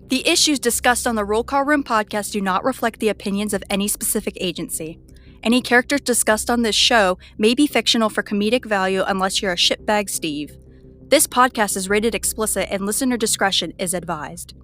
The issues discussed on the Roll Call Room podcast do not reflect the opinions of any specific agency. Any characters discussed on this show may be fictional for comedic value unless you're a shitbag Steve. This podcast is rated explicit and listener discretion is advised.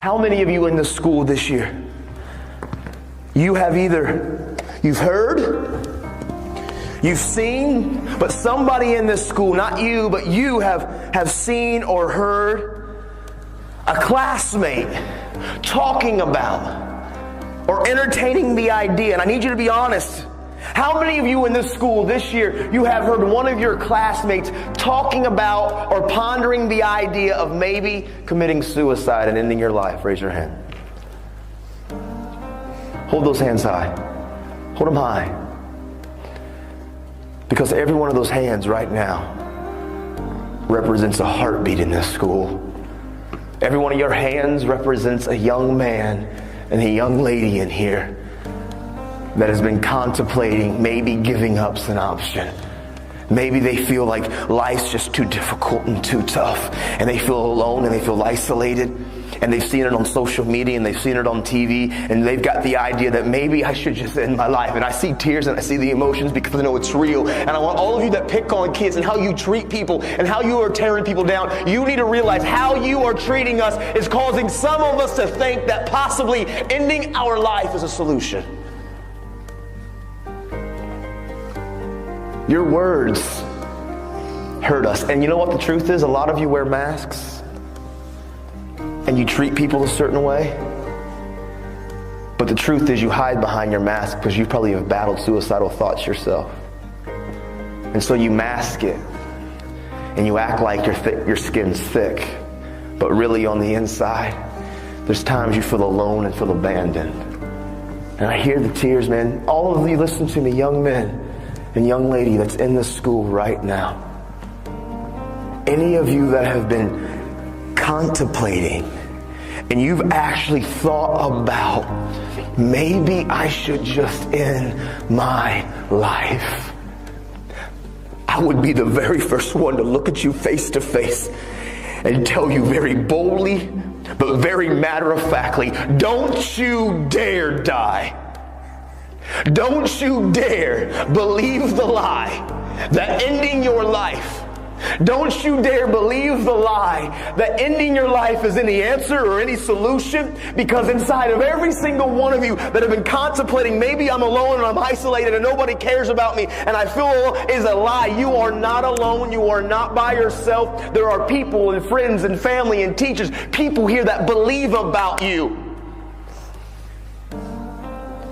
How many of you in the school this year, you've heard, you've seen, but somebody in this school, not you, but you have seen or heard a classmate talking about or entertaining the idea, and I need you to be honest. How many of you in this school this year, you have heard one of your classmates talking about or pondering the idea of maybe committing suicide and ending your life? Raise your hand. Hold those hands high. Hold them high. Because every one of those hands right now represents a heartbeat in this school. Every one of your hands represents a young man and a young lady in here that has been contemplating maybe giving up's an option. Maybe they feel like life's just too difficult and too tough, and they feel alone and they feel isolated, and they've seen it on social media and they've seen it on TV, and they've got the idea that maybe I should just end my life. And I see tears and I see the emotions because I know it's real. And I want all of you that pick on kids and how you treat people and how you are tearing people down, you need to realize how you are treating us is causing some of us to think that possibly ending our life is a solution. Your words hurt us. And you know what the truth is? A lot of you wear masks and you treat people a certain way. But the truth is you hide behind your mask because you probably have battled suicidal thoughts yourself. And so you mask it and you act like your skin's thick. But really on the inside, there's times you feel alone and feel abandoned. And I hear the tears, man. All of you listen to me, young men and young lady that's in this school right now. Any of you that have been contemplating and you've actually thought about maybe I should just end my life, I would be the very first one to look at you face to face and tell you very boldly but very matter-of-factly, don't you dare die. Don't you dare believe the lie that ending your life, don't you dare believe the lie that ending your life is any answer or any solution, because inside of every single one of you that have been contemplating, maybe I'm alone and I'm isolated and nobody cares about me and I feel is a lie. You are not alone. You are not by yourself. There are people and friends and family and teachers, people here that believe about you.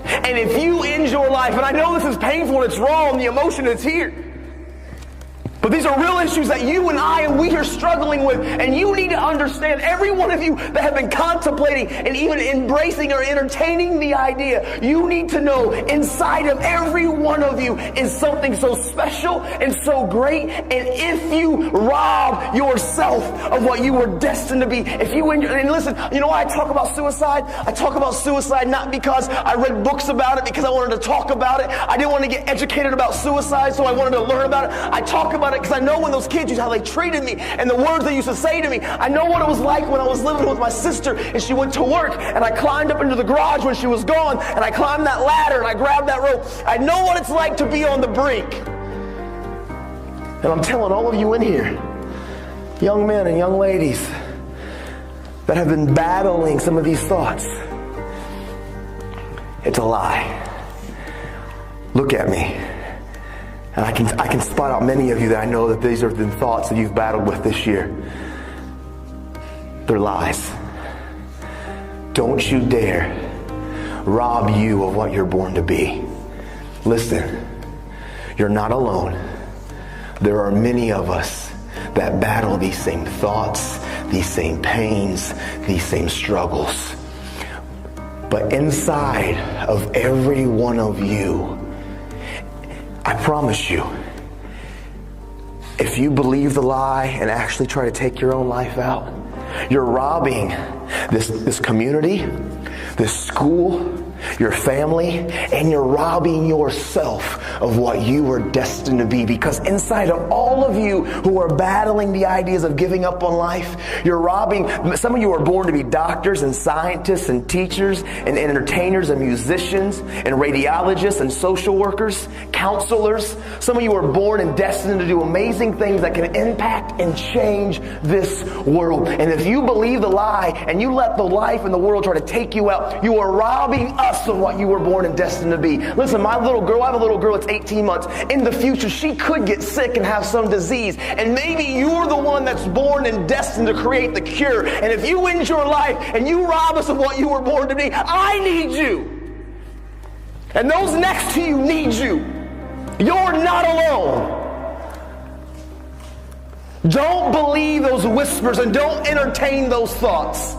And if you end your life, and I know this is painful and it's wrong, the emotion is here, but these are real issues that you and I and we are struggling with, and you need to understand, every one of you that have been contemplating and even embracing or entertaining the idea, you need to know inside of every one of you is something so special and so great. And if you rob yourself of what you were destined to be, and listen, you know why I talk about suicide? I talk about suicide not because I read books about it, because I wanted to talk about it. I didn't want to get educated about suicide, so I wanted to learn about it. I talk about it because I know when those kids used how they treated me and the words they used to say to me. I know what it was like when I was living with my sister and she went to work and I climbed up into the garage when she was gone and I climbed that ladder and I grabbed that rope. I know what it's like to be on the brink. And I'm telling all of you in here, young men and young ladies that have been battling some of these thoughts, it's a lie. Look at me. And I can spot out many of you that I know that these have been thoughts that you've battled with this year. They're lies. Don't you dare rob you of what you're born to be. Listen, you're not alone. There are many of us that battle these same thoughts, these same pains, these same struggles. But inside of every one of you, I promise you, if you believe the lie and actually try to take your own life out, you're robbing this community, this school, your family, and you're robbing yourself of what you were destined to be. Because inside of all of you who are battling the ideas of giving up on life, you're robbing. Some of you are born to be doctors and scientists and teachers and entertainers and musicians and radiologists and social workers, counselors. Some of you are born and destined to do amazing things that can impact and change this world. And if you believe the lie and you let the life and the world try to take you out, you are robbing us of what you were born and destined to be. Listen, my little girl, I have a little girl that's 18 months. In the future, she could get sick and have some disease. And maybe you're the one that's born and destined to create the cure. And if you end your life and you rob us of what you were born to be, I need you. And those next to you need you. You're not alone. Don't believe those whispers and don't entertain those thoughts.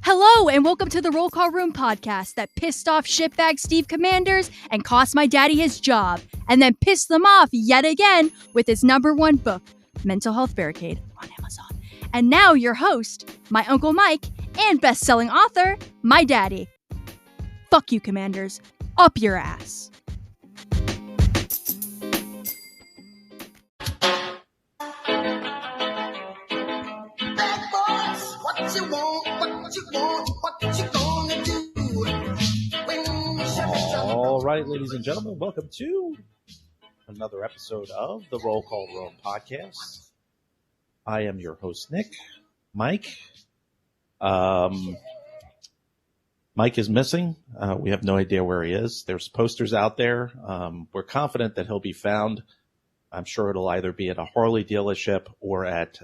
Hello, and welcome to the Roll Call Room podcast that pissed off shitbag Steve Commanders and cost my daddy his job, and then pissed them off yet again with his #1 book, Mental Health Barricade, on Amazon. And now your host, my Uncle Mike, and best-selling author, my daddy. Fuck you, Commanders. Up your ass. All right, ladies and gentlemen, welcome to another episode of the Roll Call Room podcast. I am your host, Nick. Mike. Mike is missing. We have no idea where he is. There's posters out there. We're confident that he'll be found. I'm sure it'll either be at a Harley dealership or at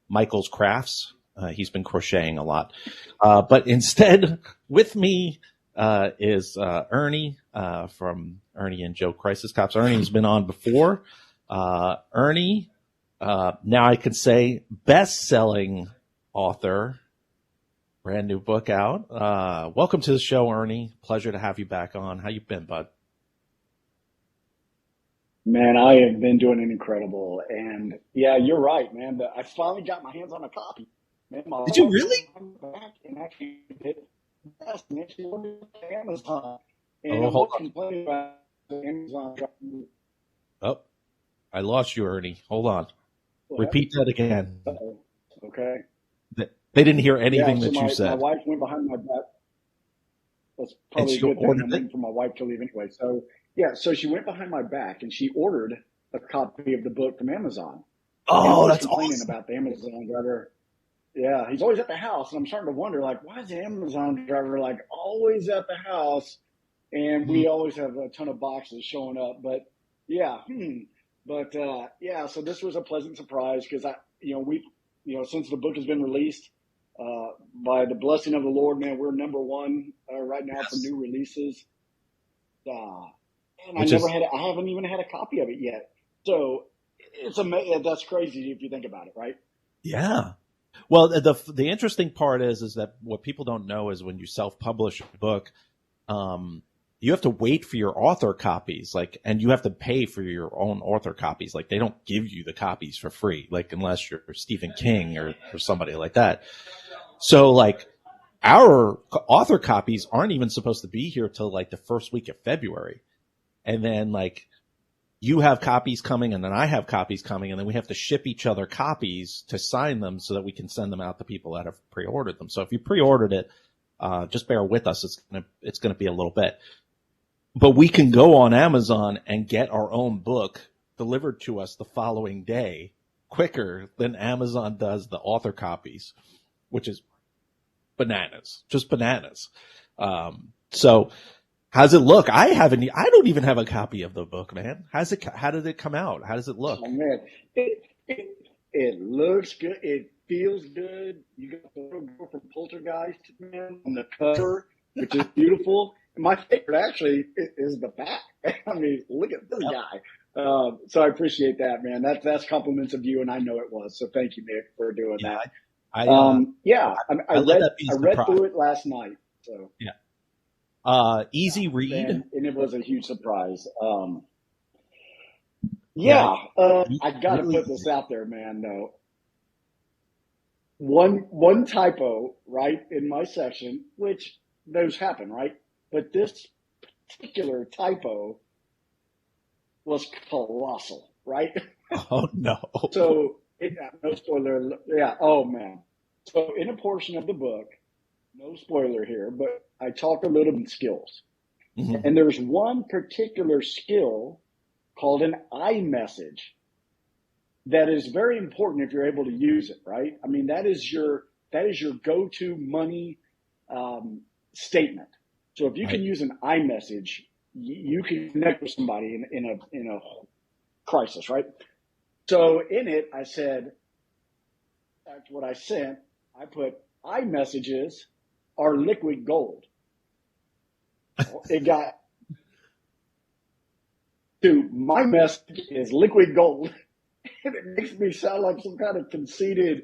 Michael's Crafts. He's been crocheting a lot. But instead, with me is Ernie from Ernie and Joe Crisis Cops. Ernie's been on before. Ernie, now I can say best-selling author, brand new book out. Welcome to the show, Ernie. Pleasure to have you back on. How you been, bud? Man, I have been doing it incredible. And yeah, you're right, man. I finally got my hands on a copy. Man, Did you really? Back and actually did yes, and actually ordered it to Amazon. And Oh, I'm hold not on. complaining about the Amazon. Oh, I lost you, Ernie.Hold on. What? Repeat that again. Uh-oh. Okay. They didn't hear anything Yeah, so that you my said. wife went behind my back. That's probably she a good thing. ordered I'm it? waiting for my wife to leave anyway. So yeah, so she went behind my back and she ordered a copy of the book from Amazon. Oh, And that's complaining awesome. about the Amazon driver. Yeah, he's always at the house, and I'm starting to wonder, like, why is the Amazon driver like always at the house, and we always have a ton of boxes showing up? But yeah, yeah. So this was a pleasant surprise because since the book has been released, by the blessing of the Lord, man, we're #1 right now for new releases. And I haven't even had a copy of it yet. So it's amazing. That's crazy if you think about it, right? Yeah. Well, the interesting part is that what people don't know is when you self-publish a book, you have to wait for your author copies, and you have to pay for your own author copies. Like, they don't give you the copies for free, unless you're Stephen King or somebody like that. So, our author copies aren't even supposed to be here till the first week of February. And then you have copies coming and then I have copies coming, and then we have to ship each other copies to sign them so that we can send them out to people that have pre-ordered them. So if you pre-ordered it, just bear with us. It's going to be a little bit, but we can go on Amazon and get our own book delivered to us the following day quicker than Amazon does the author copies, which is bananas, just bananas. So How's it look? I don't even have a copy of the book, man. How did it come out? How does it look? Oh man, it looks good. It feels good. You got the little girl from Poltergeist, man, on the cover, which is beautiful. And my favorite actually is the back. I mean, look at this guy. So I appreciate that, man. That's compliments of you, and I know it was. So thank you, Nick, for doing that. I read through it last night. So yeah, easy read, and it was a huge surprise. I got to put this out there, man. Though one typo right in my section, which those happen, right? But this particular typo was colossal, right? Oh no! So no spoiler. Yeah. Oh man. So in a portion of the book, no spoiler here, but I talk a little bit skills, and there's one particular skill called an iMessage that is very important if you're able to use it, right? I mean, that is your go-to money statement. So if you can use an iMessage, you can connect with somebody in a crisis, right? So in it, I said, that's what I sent. I put iMessages are liquid gold. It got to my message is liquid gold. And it makes me sound like some kind of conceited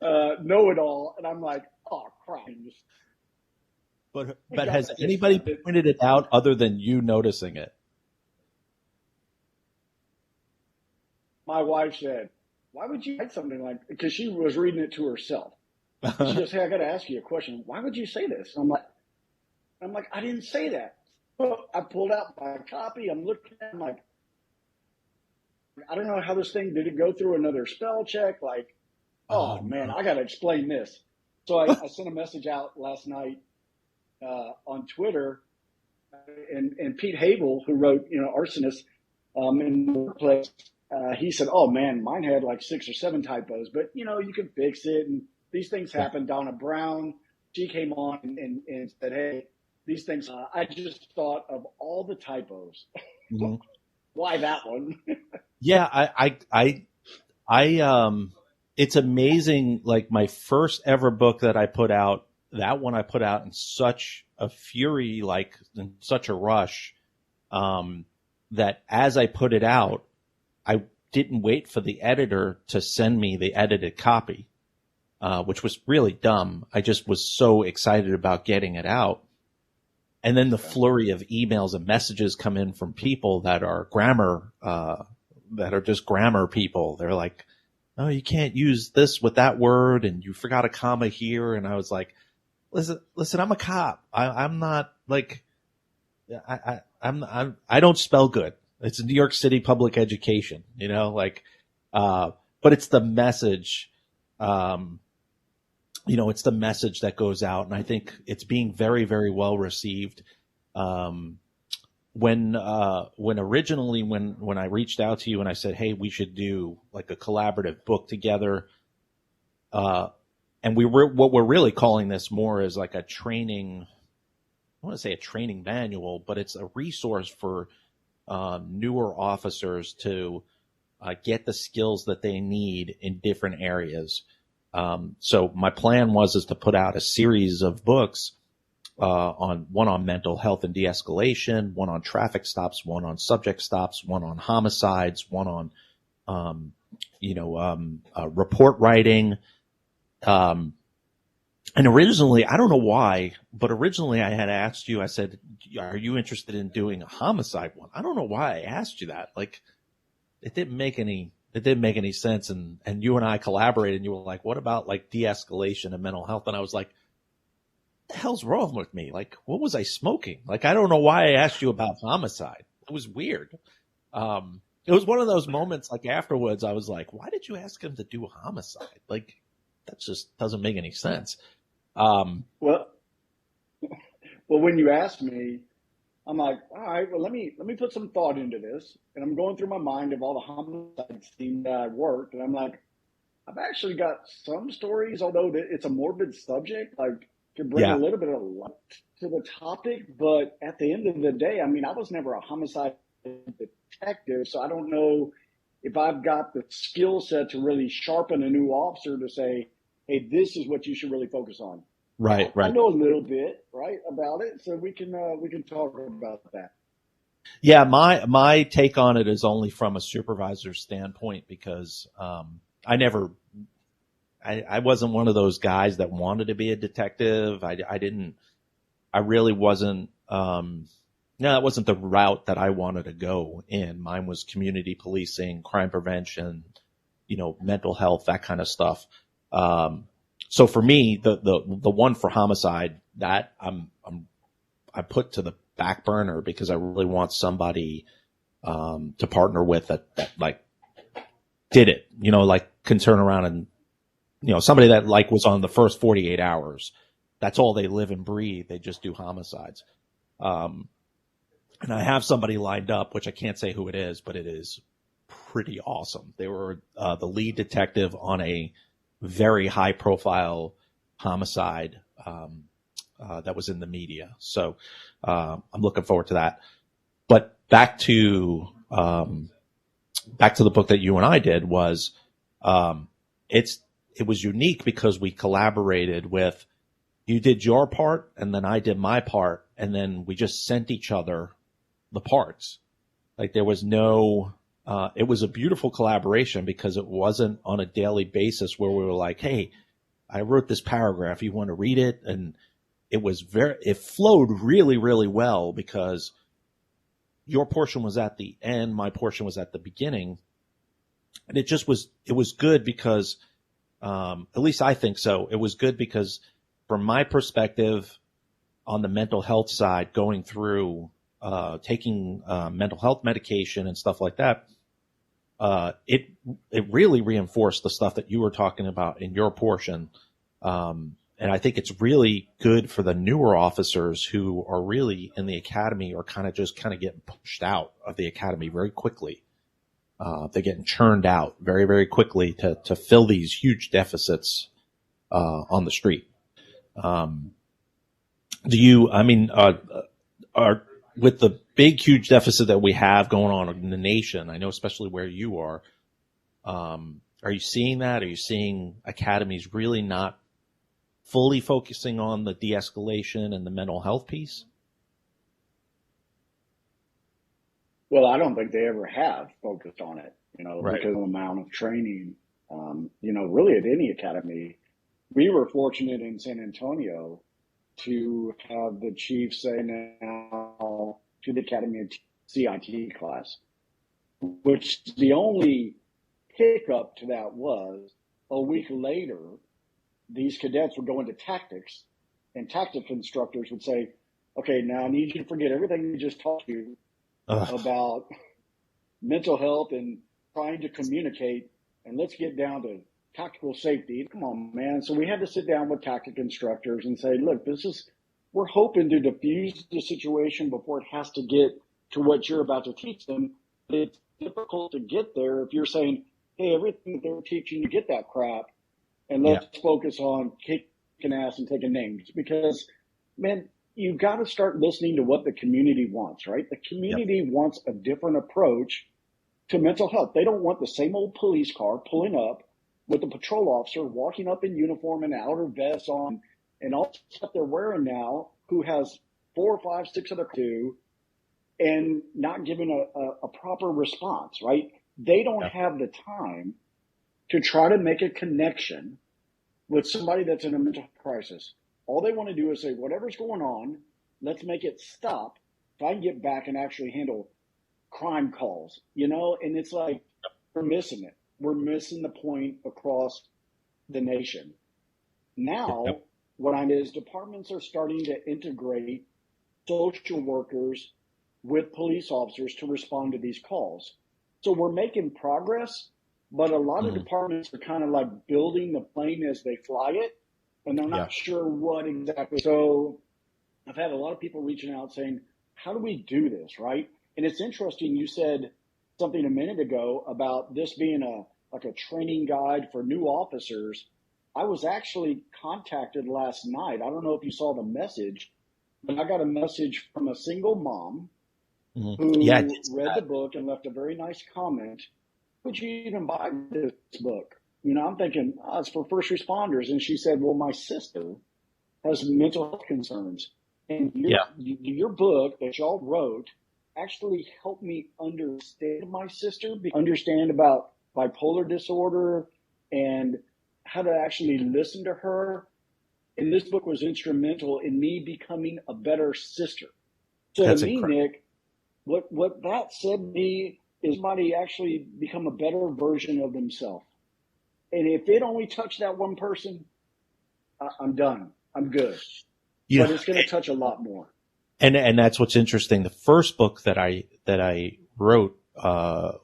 know-it-all. And I'm like, oh, crap. But has anybody pointed it out other than you noticing it? My wife said, why would you write something like, because she was reading it to herself. She goes, hey, I got to ask you a question. Why would you say this? I'm like, I didn't say that. So I pulled out my copy. I'm looking at it. I'm like, I don't know how this thing, did it go through another spell check? Like, oh man, I got to explain this. So I sent a message out last night on Twitter, and Pete Havel, who wrote, Arsonist in the workplace, he said, oh man, mine had like 6 or 7 typos, but you can fix it. And these things happen. Donna Brown, she came on and said, hey, these things, I just thought of all the typos. Mm-hmm. Why that one? Yeah, I it's amazing. Like my first ever book that I put out, that one I put out in such a fury, like in such a rush, that as I put it out, I didn't wait for the editor to send me the edited copy, which was really dumb. I just was so excited about getting it out. And then the flurry of emails and messages come in from people that are that are just grammar people. They're like, oh, you can't use this with that word, and you forgot a comma here. And I was like, listen, I'm a cop. I'm not like, I don't spell good. It's New York City public education, but it's the message, it's the message that goes out, and I think it's being very, very well received. When originally I reached out to you and I said, hey, we should do like a collaborative book together, and what we're really calling this more is like a training. I want to say a training manual, but it's a resource for newer officers to get the skills that they need in different areas. So my plan is to put out a series of books, one on mental health and de-escalation, one on traffic stops, one on subject stops, one on homicides, one on, report writing. And originally, I don't know why, but originally I had asked you, I said, are you interested in doing a homicide one? I don't know why I asked you that. Like, it didn't make any sense. And you and I collaborated and you were like, what about like de-escalation and mental health? And I was like, what the hell's wrong with me? Like, what was I smoking? Like, I don't know why I asked you about homicide. It was weird. It was one of those moments like afterwards, I was like, why did you ask him to do a homicide? Like, that just doesn't make any sense. Well, when you asked me, I'm like, all right, well, let me put some thought into this. And I'm going through my mind of all the homicide scenes that I worked. And I'm like, I've actually got some stories, although it's a morbid subject, like to bring a little bit of light to the topic, but at the end of the day, I mean, I was never a homicide detective, so I don't know if I've got the skill set to really sharpen a new officer to say, hey, this is what you should really focus on. Right. I know a little bit, right, about it, so we can talk about that. Yeah, my take on it is only from a supervisor's standpoint because I wasn't one of those guys that wanted to be a detective. I really wasn't. That wasn't the route that I wanted to go in. Mine was community policing, crime prevention, mental health, that kind of stuff. So for me, the one for homicide that I put to the back burner because I really want somebody to partner with that like did it, like can turn around and somebody that like was on the first 48 hours. That's all they live and breathe. They just do homicides. And I have somebody lined up, which I can't say who it is, but it is pretty awesome. They were the lead detective on a very high profile homicide that was in the media. So I'm looking forward to that. But back to the book that you and I did was it was unique because we collaborated with, you did your part and then I did my part, and then we just sent each other the parts. Like there was no it was a beautiful collaboration because it wasn't on a daily basis where we were like, hey, I wrote this paragraph, you want to read it? And it flowed really, really well because your portion was at the end, my portion was at the beginning. And it was good because, at least I think so. It was good because from my perspective on the mental health side, going through, taking, mental health medication and stuff like that, it really reinforced the stuff that you were talking about in your portion. And I think it's really good for the newer officers who are really in the academy or kind of getting pushed out of the academy very quickly. They're getting churned out very, very quickly to fill these huge deficits, on the street. With the big, huge deficit that we have going on in the nation, I know especially where you are you seeing that? Are you seeing academies really not fully focusing on the de-escalation and the mental health piece? Well, I don't think they ever have focused on it, Right. because of the amount of training, really at any academy. We were fortunate in San Antonio to have the chief say now to the academy CIT class, which the only hiccup to that was a week later, these cadets would go into tactics, and tactics instructors would say, okay, now I need you to forget everything we just taught you about mental health and trying to communicate, and let's get down to tactical safety. Come on, man. So we had to sit down with tactic instructors and say, look, we're hoping to diffuse the situation before it has to get to what you're about to teach them. But it's difficult to get there if you're saying, hey, everything that they're teaching you, get that crap, and let's focus on kicking ass and taking names. Because, man, you've got to start listening to what the community wants, right? The community wants a different approach to mental health. They don't want the same old police car pulling up with a patrol officer walking up in uniform and outer vest on and all the stuff they're wearing now, who has 4 or 5, 6 other crew, and not giving a proper response, right? They don't have the time to try to make a connection with somebody that's in a mental crisis. All they want to do is say, whatever's going on, let's make it stop so I can get back and actually handle crime calls, And it's like, we're missing it. We're missing the point across the nation. Now, what I mean is departments are starting to integrate social workers with police officers to respond to these calls. So we're making progress, but a lot of departments are kind of like building the plane as they fly it, and they're not sure what exactly. So I've had a lot of people reaching out saying, how do we do this, right? And it's interesting, you said something a minute ago about this being a training guide for new officers. I was actually contacted last night. I don't know if you saw the message, but I got a message from a single mom Yeah, who read the book and left a very nice comment. Would you even buy this book? You know, I'm thinking, it's for first responders. And she said, well, my sister has mental health concerns. And yeah, your book that y'all wrote actually helped me understand my sister, understand about bipolar disorder and how to actually listen to her. And this book was instrumental in me becoming a better sister. So that's to me, incredible. Nick, what that said to me is somebody actually become a better version of themselves. And if it only touched that one person, I'm done. I'm good. You But know, it's going to touch a lot more. and that's what's interesting. The first book that I wrote,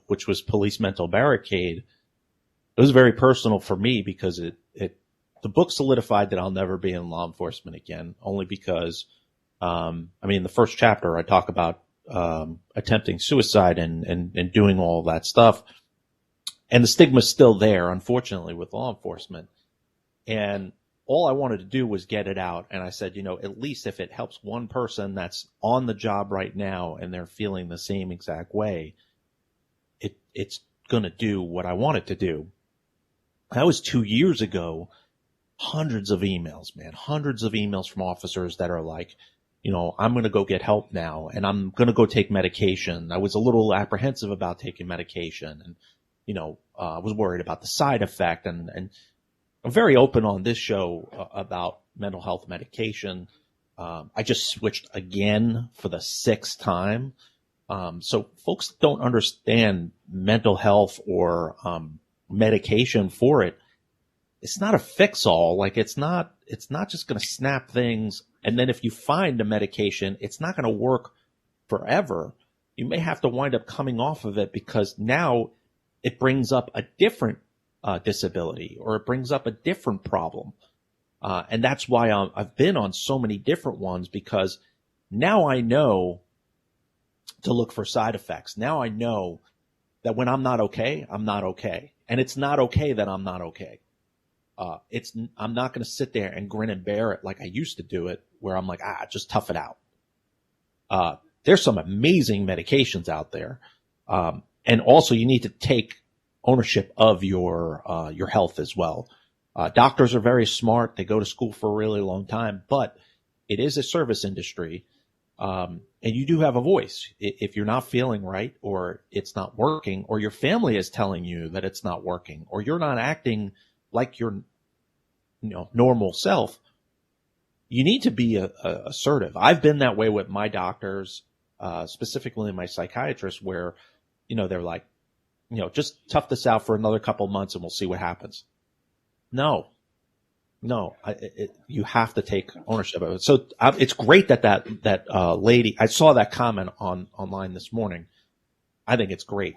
which was Police Mental Barricade, it was very personal for me because the book solidified that I'll never be in law enforcement again, only because, I mean, the first chapter I talk about, attempting suicide and doing all that stuff. And the stigma's still there, unfortunately, with law enforcement. And all I wanted to do was get it out. And I said, you know, at least if it helps one person that's on the job right now and they're feeling the same exact way, it's going to do what I want it to do. That was 2 years ago. Hundreds of emails, man, hundreds of emails from officers that are like, you know, I'm going to go get help now and I'm going to go take medication. I was a little apprehensive about taking medication and, you know, I was worried about the side effect and I'm very open on this show about mental health medication. I just switched again for the 6th time. So folks don't understand mental health or medication for it. It's not a fix-all. Like it's not just going to snap things. And then if you find a medication, it's not going to work forever. You may have to wind up coming off of it because now it brings up a different disability or it brings up a different problem. And that's why I've been on so many different ones because now I know to look for side effects. Now I know that when I'm not okay, I'm not okay. And it's not okay that I'm not okay. I'm not going to sit there and grin and bear it like I used to do it where I'm like, just tough it out. There's some amazing medications out there. And also you need to take ownership of your health as well. Doctors are very smart. They go to school for a really long time, but it is a service industry. And you do have a voice. If you're not feeling right or it's not working or your family is telling you that it's not working or you're not acting like your, you know, normal self, you need to be assertive. I've been that way with my doctors, specifically my psychiatrist, where, you know, they're like, you know, just tough this out for another couple months and we'll see what happens. No, you have to take ownership of it. So it's great that lady, I saw that comment online this morning. I think it's great.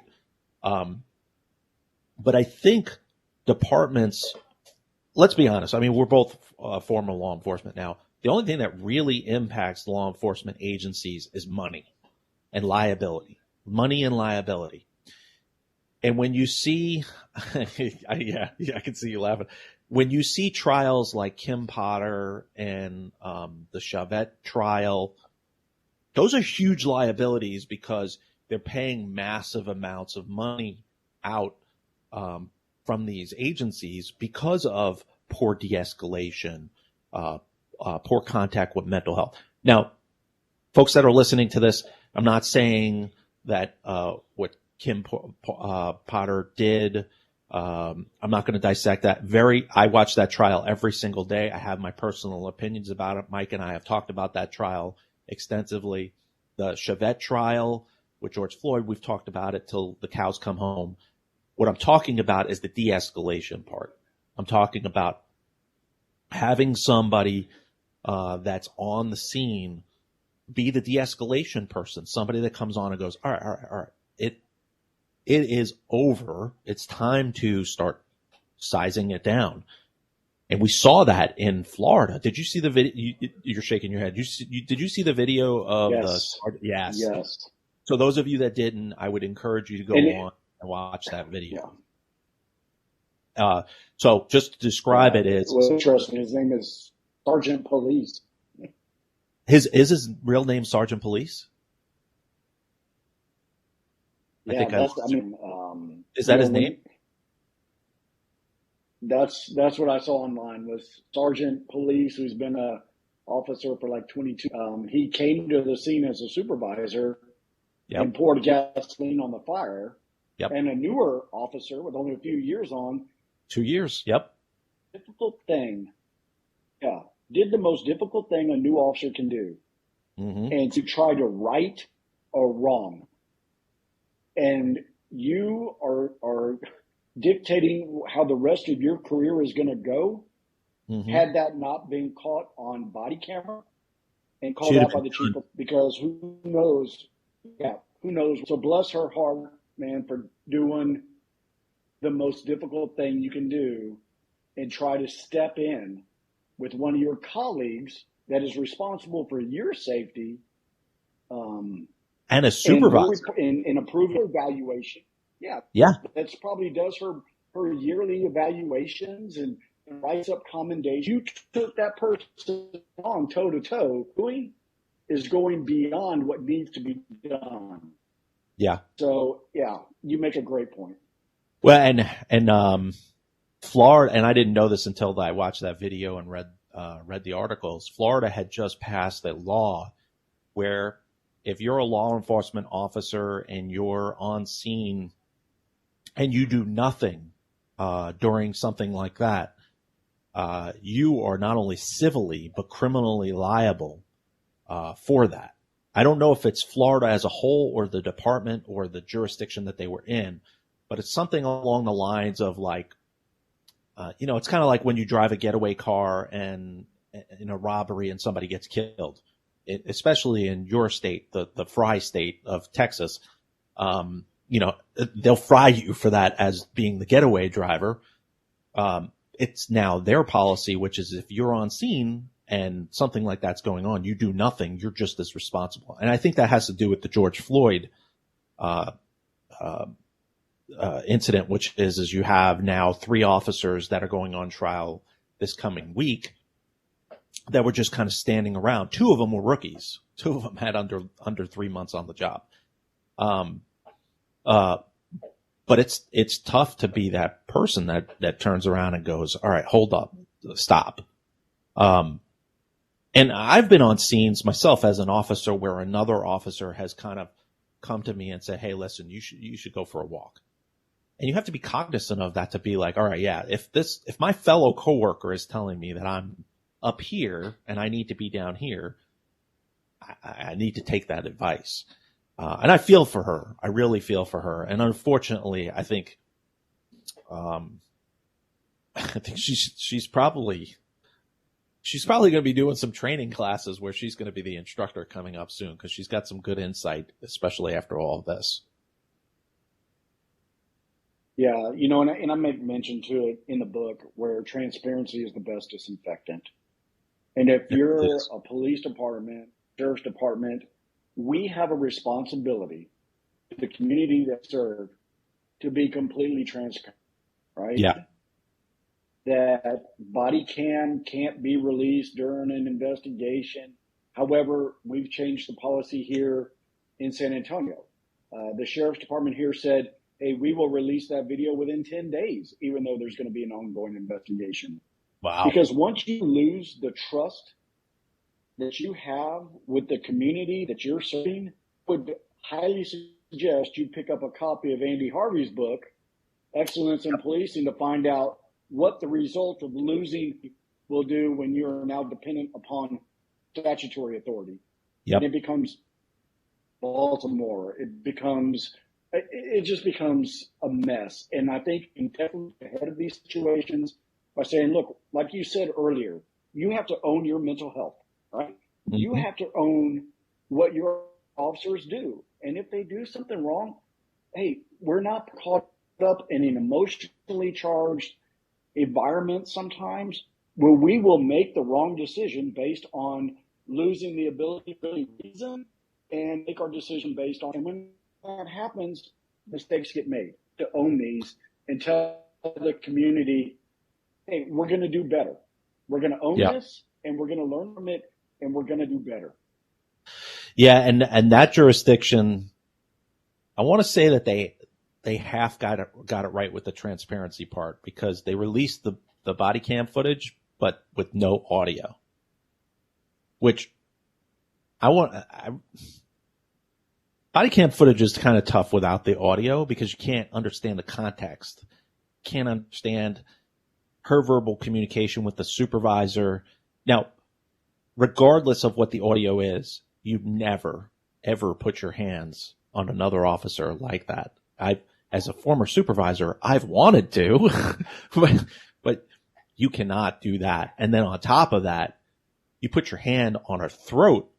But I think departments, let's be honest. I mean, we're both former law enforcement now. The only thing that really impacts law enforcement agencies is money and liability. Money and liability. And when you see, yeah, I can see you laughing. When you see trials like Kim Potter and the Chavette trial, those are huge liabilities because they're paying massive amounts of money out from these agencies because of poor de-escalation, poor contact with mental health. Now, folks that are listening to this, I'm not saying that what Kim Potter did, I'm not going to dissect that. I watch that trial every single day. I have my personal opinions about it. Mike and I have talked about that trial extensively. The Chavette trial with George Floyd, we've talked about it till the cows come home. What I'm talking about is the de-escalation part. I'm talking about having somebody that's on the scene be the de-escalation person, somebody that comes on and goes, all right. It is over. It's time to start sizing it down. And we saw that in Florida. Did you see the video? You're shaking your head. Did you see the video of Yes. Yes. So those of you that didn't, I would encourage you to go on and watch that video. So just to describe it is, well, interesting. His name is Sergeant Police. is his real name Sergeant Police? Yeah, is that his name? That's what I saw online was Sergeant Police, who's been a officer for like 22. He came to the scene as a supervisor and poured gasoline on the fire. Yep. And a newer officer with only a few years on. 2 years. Yep. Difficult thing. Yeah. Did the most difficult thing a new officer can do. Mm-hmm. And to try to right a wrong. And you are dictating how the rest of your career is going to go. Mm-hmm. Had that not been caught on body camera and called out by the chief, because who knows? Yeah, who knows? So bless her heart, man, for doing the most difficult thing you can do and try to step in with one of your colleagues that is responsible for your safety. And a supervisor. And approve her evaluation. Yeah. Yeah. That's probably does her yearly evaluations and writes up commendations. You took that person on toe to toe. Doing is going beyond what needs to be done. Yeah. So yeah, you make a great point. Well, and Florida, and I didn't know this until I watched that video and read the articles. Florida had just passed a law where if you're a law enforcement officer and you're on scene and you do nothing during something like that, you are not only civilly but criminally liable for that. I don't know if it's Florida as a whole or the department or the jurisdiction that they were in, but it's something along the lines of like, it's kind of like when you drive a getaway car and in a robbery and somebody gets killed, especially in your state, the fry state of Texas. They'll fry you for that as being the getaway driver. It's now their policy, which is if you're on scene and something like that's going on, you do nothing, you're just as responsible. And I think that has to do with the George Floyd incident, which is you have now 3 officers that are going on trial this coming week that were just kind of standing around. 2 of them were rookies. 2 of them had under 3 months on the job. But it's tough to be that person that turns around and goes, all right, hold up, stop. And I've been on scenes myself as an officer where another officer has kind of come to me and said, hey, listen, you should go for a walk. And you have to be cognizant of that to be like, all right, yeah, if my fellow coworker is telling me that I'm up here and I need to be down here, I need to take that advice. And I feel for her. I really feel for her. And unfortunately, I think she's probably going to be doing some training classes where she's going to be the instructor coming up soon, because she's got some good insight, especially after all of this. Yeah, and I make mention to it in the book where transparency is the best disinfectant. And if you're a police department, sheriff's department, we have a responsibility to the community that serve to be completely transparent, right? Yeah. That body cam can't be released during an investigation. However, we've changed the policy here in San Antonio. The sheriff's department here said, hey, we will release that video within 10 days, even though there's going to be an ongoing investigation. Wow. Because once you lose the trust that you have with the community that you're serving, I would highly suggest you pick up a copy of Andy Harvey's book, Excellence in Policing, to find out what the result of losing will do when you're now dependent upon statutory authority. Yep. And it becomes Baltimore. It just becomes a mess. And I think you definitely ahead of these situations by saying, look, like you said earlier, you have to own your mental health, right? Mm-hmm. You have to own what your officers do. And if they do something wrong, hey, we're not caught up in an emotionally charged environment sometimes where we will make the wrong decision based on losing the ability to reason and make our decision based on. And when that happens, mistakes get made. To own these and tell the community, hey, we're going to do better. We're going to own this, and we're going to learn from it, and we're going to do better. Yeah, and that jurisdiction, I want to say that they half got it right with the transparency part, because they released the body cam footage, but with no audio, which body cam footage is kind of tough without the audio, because you can't understand the context, can't understand her verbal communication with the supervisor. Now, regardless of what the audio is, you never, ever put your hands on another officer like that. As a former supervisor, I've wanted to, but you cannot do that. And then on top of that, you put your hand on her throat,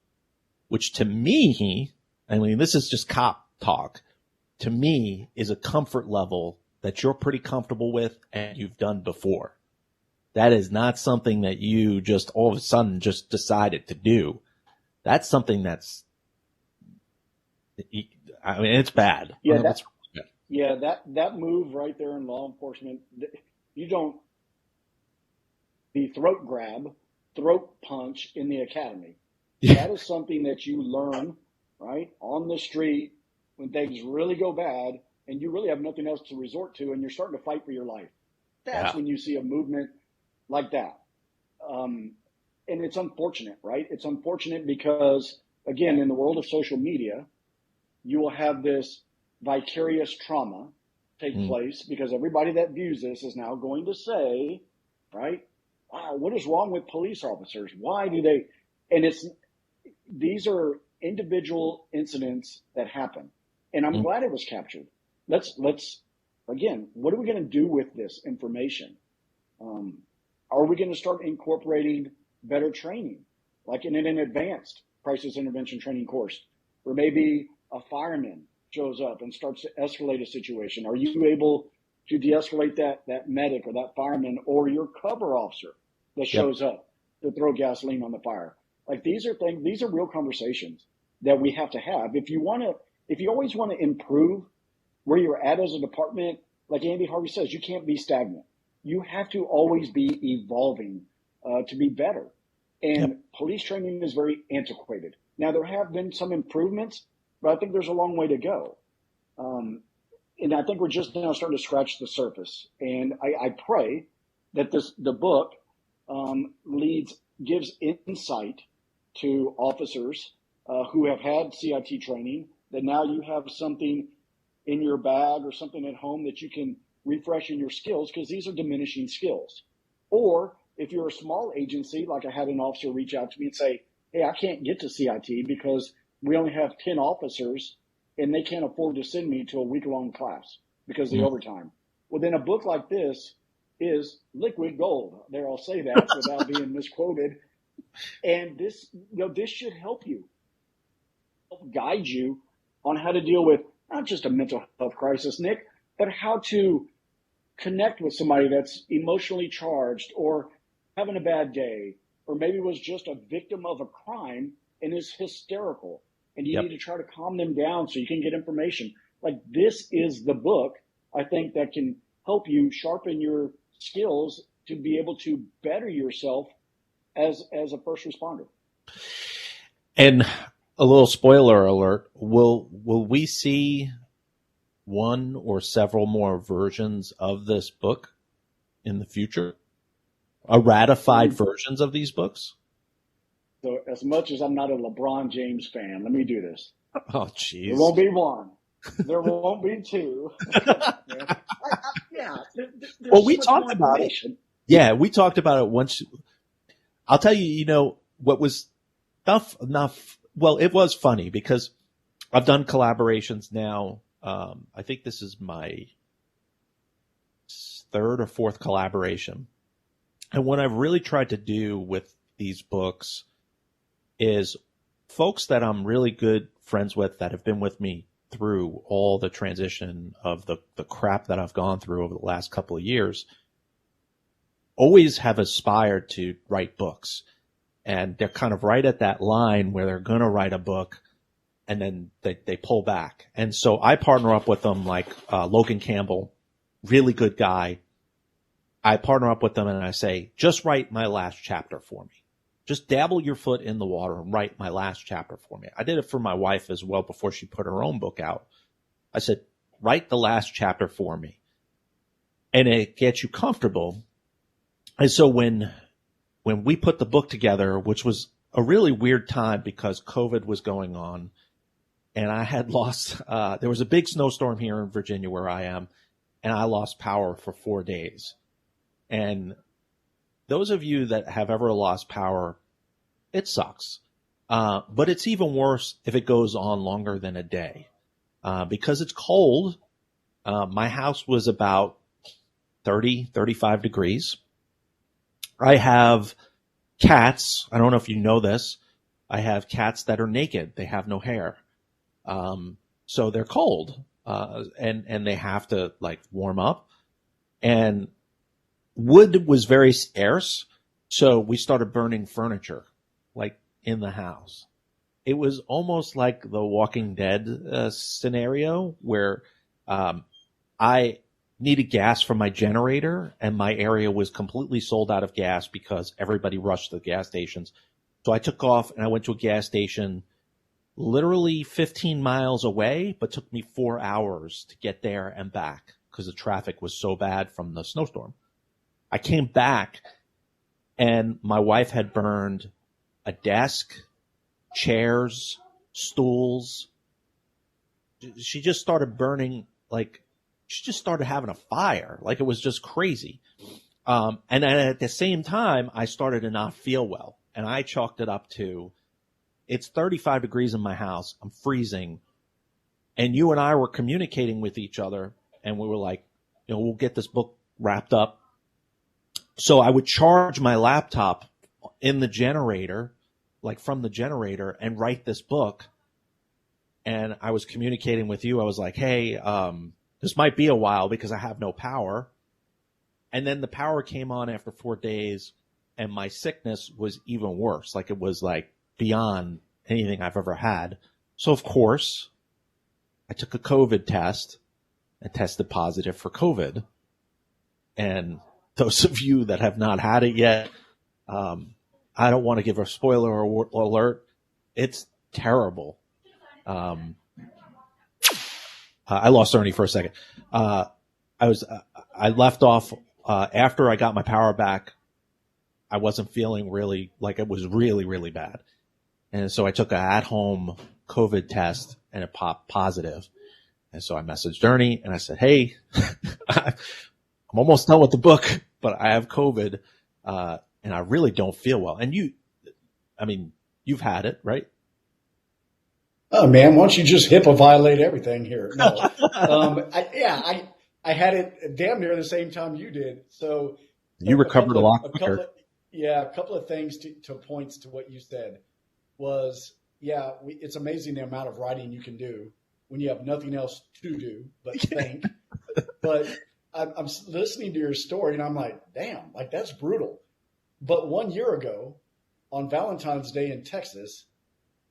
which to me, I mean, this is just cop talk, to me is a comfort level that you're pretty comfortable with and you've done before. That is not something that you just all of a sudden just decided to do. That's something that's, I mean, it's bad. Yeah, that move right there in law enforcement, you don't, the throat grab, throat punch in the academy. Yeah. That is something that you learn, right, on the street when things really go bad and you really have nothing else to resort to and you're starting to fight for your life. That's when you see a movement like that. And it's unfortunate, right? It's unfortunate because, again, in the world of social media, you will have this vicarious trauma take place because everybody that views this is now going to say, right, wow, what is wrong with police officers? Why do they? And these are individual incidents that happen. And I'm glad it was captured. Let's again, what are we going to do with this information? Are we going to start incorporating better training, like in an advanced crisis intervention training course, where maybe a fireman shows up and starts to escalate a situation? Are you able to de-escalate that medic or that fireman or your cover officer that shows up to throw gasoline on the fire? Like these are real conversations that we have to have. If you always want to improve where you're at as a department, like Andy Harvey says, you can't be stagnant. You have to always be evolving to be better. And police training is very antiquated. Now, there have been some improvements, but I think there's a long way to go. And I think we're just now starting to scratch the surface. And I pray that the book gives insight to officers who have had CIT training, that now you have something in your bag or something at home that you can refresh in your skills, because these are diminishing skills. Or if you're a small agency, like I had an officer reach out to me and say, hey, I can't get to CIT because we only have 10 officers and they can't afford to send me to a week-long class because of the overtime. Well, then a book like this is liquid gold. There, I'll say that without being misquoted. And this should help you, help guide you on how to deal with not just a mental health crisis, Nick, but how to connect with somebody that's emotionally charged or having a bad day, or maybe was just a victim of a crime and is hysterical. And you need to try to calm them down so you can get information. Like, this is the book, I think, that can help you sharpen your skills to be able to better yourself as a first responder. And a little spoiler alert, will we see one or several more versions of this book in the future? Ratified versions of these books? So as much as I'm not a LeBron James fan, let me do this. Oh, jeez. There won't be one. There won't be two. Well, we talked about it. Yeah, we talked about it once. I'll tell you, what was enough. Well, it was funny because I've done collaborations now. I think this is my third or fourth collaboration. And what I've really tried to do with these books is folks that I'm really good friends with that have been with me through all the transition of the crap that I've gone through over the last couple of years, always have aspired to write books. And they're kind of right at that line where they're going to write a book and then they pull back. And so I partner up with them like Logan Campbell, really good guy. I partner up with them and I say, just write my last chapter for me. Just dabble your foot in the water and write my last chapter for me. I did it for my wife as well before she put her own book out. I said, write the last chapter for me. And it gets you comfortable. And so when we put the book together, which was a really weird time because COVID was going on, and I had lost, there was a big snowstorm here in Virginia where I am, and I lost power for 4 days. And those of you that have ever lost power, it sucks. But it's even worse if it goes on longer than a day. Because it's cold, my house was about 30, 35 degrees. I have cats. I don't know if you know this. I have cats that are naked. They have no hair. So they're cold. And they have to like warm up. And wood was very scarce. So we started burning furniture like in the house. It was almost like the Walking Dead scenario where I needed gas for my generator and my area was completely sold out of gas because everybody rushed to the gas stations. So I took off and I went to a gas station literally 15 miles away, but took me 4 hours to get there and back because the traffic was so bad from the snowstorm. I came back and my wife had burned a desk, chairs, stools. She just started burning, like, she just started having a fire. Like, it was just crazy. And then at the same time, I started to not feel well. And I chalked it up to, it's 35 degrees in my house. I'm freezing. And you and I were communicating with each other. And we were like, you know, we'll get this book wrapped up. So I would charge my laptop in the generator, like from the generator, and write this book. And I was communicating with you. I was like, hey, this might be a while because I have no power. And then the power came on after 4 days and my sickness was even worse. Like, it was like beyond anything I've ever had. So of course I took a COVID test and tested positive for COVID. And those of you that have not had it yet, I don't want to give a spoiler alert. It's terrible. I lost Ernie for a second. I left off, after I got my power back. I wasn't feeling really, like, it was really, really bad. And so I took an at-home COVID test and it popped positive. And so I messaged Ernie and I said, hey, I'm almost done with the book, but I have COVID, and I really don't feel well. And you've had it, right? Oh man, why don't you just HIPAA violate everything here? No. I had it damn near the same time you did. So you recovered a lot quicker. A couple of things to points to what you said was, it's amazing the amount of writing you can do when you have nothing else to do but think. But I'm listening to your story and I'm like, damn, like, that's brutal. But 1 year ago on Valentine's Day in Texas,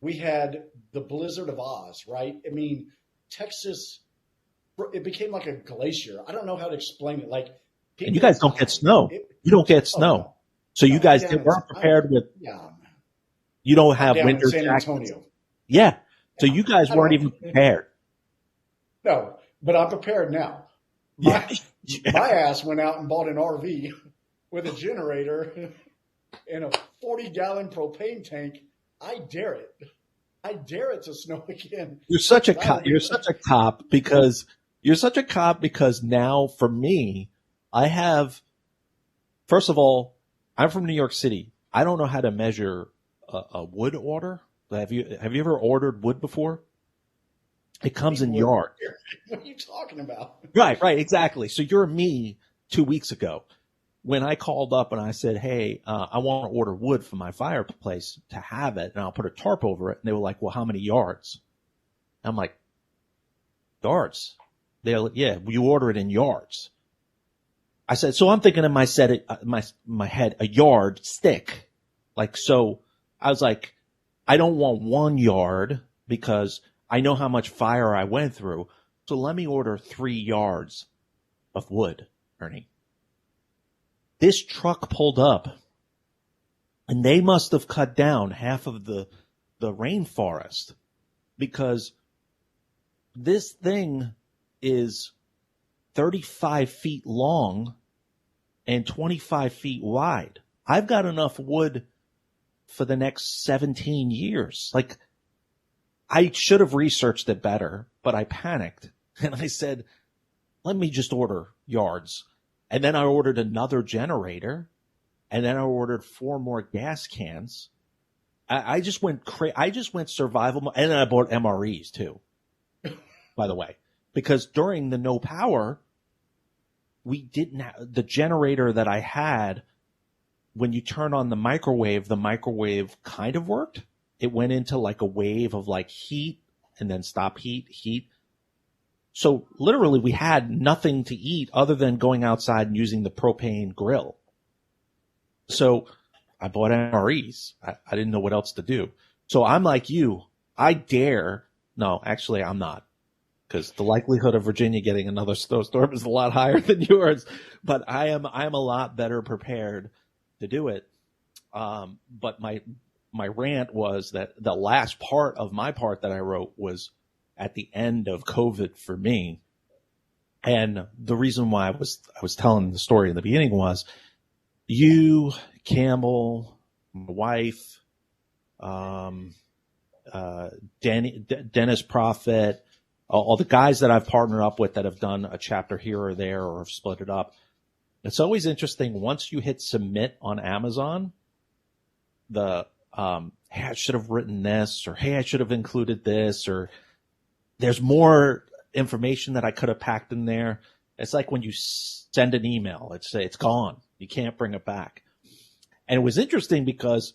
we had the blizzard of Oz, right? I mean, Texas, it became like a glacier. I don't know how to explain it. Like, and you guys don't get snow. You don't get snow. No. So you guys weren't prepared with, you don't have winter San jackets. Antonio. Yeah. So you guys weren't even prepared. No, but I'm prepared now. My ass went out and bought an RV with a generator and a 40-gallon propane tank. I dare it to snow again. You're such a cop because now for me, I have, first of all, I'm from New York City. I don't know how to measure a wood order. Have you ever ordered wood before? It comes in yards. What are you talking about? Right, exactly. So you're me 2 weeks ago when I called up and I said, hey, I want to order wood for my fireplace to have it, and I'll put a tarp over it. And they were like, well, how many yards? I'm like, yards? They're like, yeah, you order it in yards. I said, so I'm thinking in my head, a yard stick. Like, so I was like, I don't want 1 yard because I know how much fire I went through. So let me order 3 yards of wood, Ernie. This truck pulled up, and they must have cut down half of the rainforest, because this thing is 35 feet long and 25 feet wide. I've got enough wood for the next 17 years. Like, I should have researched it better, but I panicked and I said, let me just order yards. And then I ordered another generator, and then I ordered 4 more gas cans. I just went I just went survival, and then I bought MREs too, by the way, because during the no power, we didn't have the generator that I had. When you turn on the microwave kind of worked. It went into like a wave of like heat and then stop heat. So literally we had nothing to eat other than going outside and using the propane grill. So I bought MREs. I didn't know what else to do. So I'm like you. No, actually I'm not. Because the likelihood of Virginia getting another snowstorm is a lot higher than yours. But I am a lot better prepared to do it. But my rant was that the last part of my part that I wrote was at the end of COVID for me. And the reason why I was telling the story in the beginning was you, Campbell, my wife, Dennis Prophet, all the guys that I've partnered up with that have done a chapter here or there or have split it up. It's always interesting once you hit submit on Amazon, hey, I should have written this, or hey, I should have included this, or there's more information that I could have packed in there. It's like when you send an email, it's gone. You can't bring it back. And it was interesting because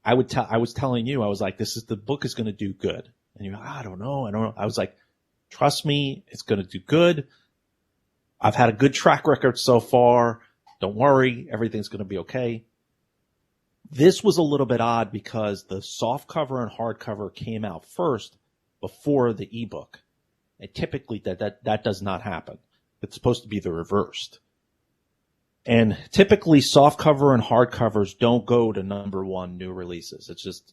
I was telling you, I was like, the book is going to do good. And you're like, I don't know. I was like, trust me, it's going to do good. I've had a good track record so far. Don't worry. Everything's going to be okay. This was a little bit odd because the soft cover and hardcover came out first before the ebook. And typically that does not happen. It's supposed to be the reversed. And typically softcover and hardcovers don't go to #1 new releases. It's just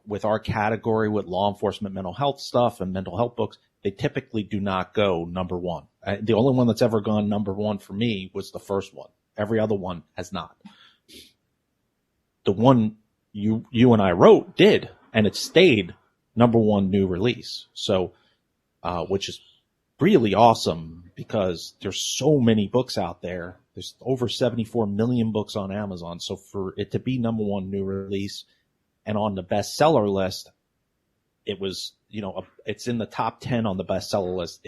with our category, with law enforcement, mental health stuff and mental health books, they typically do not go #1. The only one that's ever gone #1 for me was the first one. Every other one has not. The one you and I wrote did, and it stayed #1 new release. So, which is really awesome because there's so many books out there. There's over 74 million books on Amazon. So for it to be #1 new release and on the bestseller list, it was, it's in the top 10 on the bestseller list.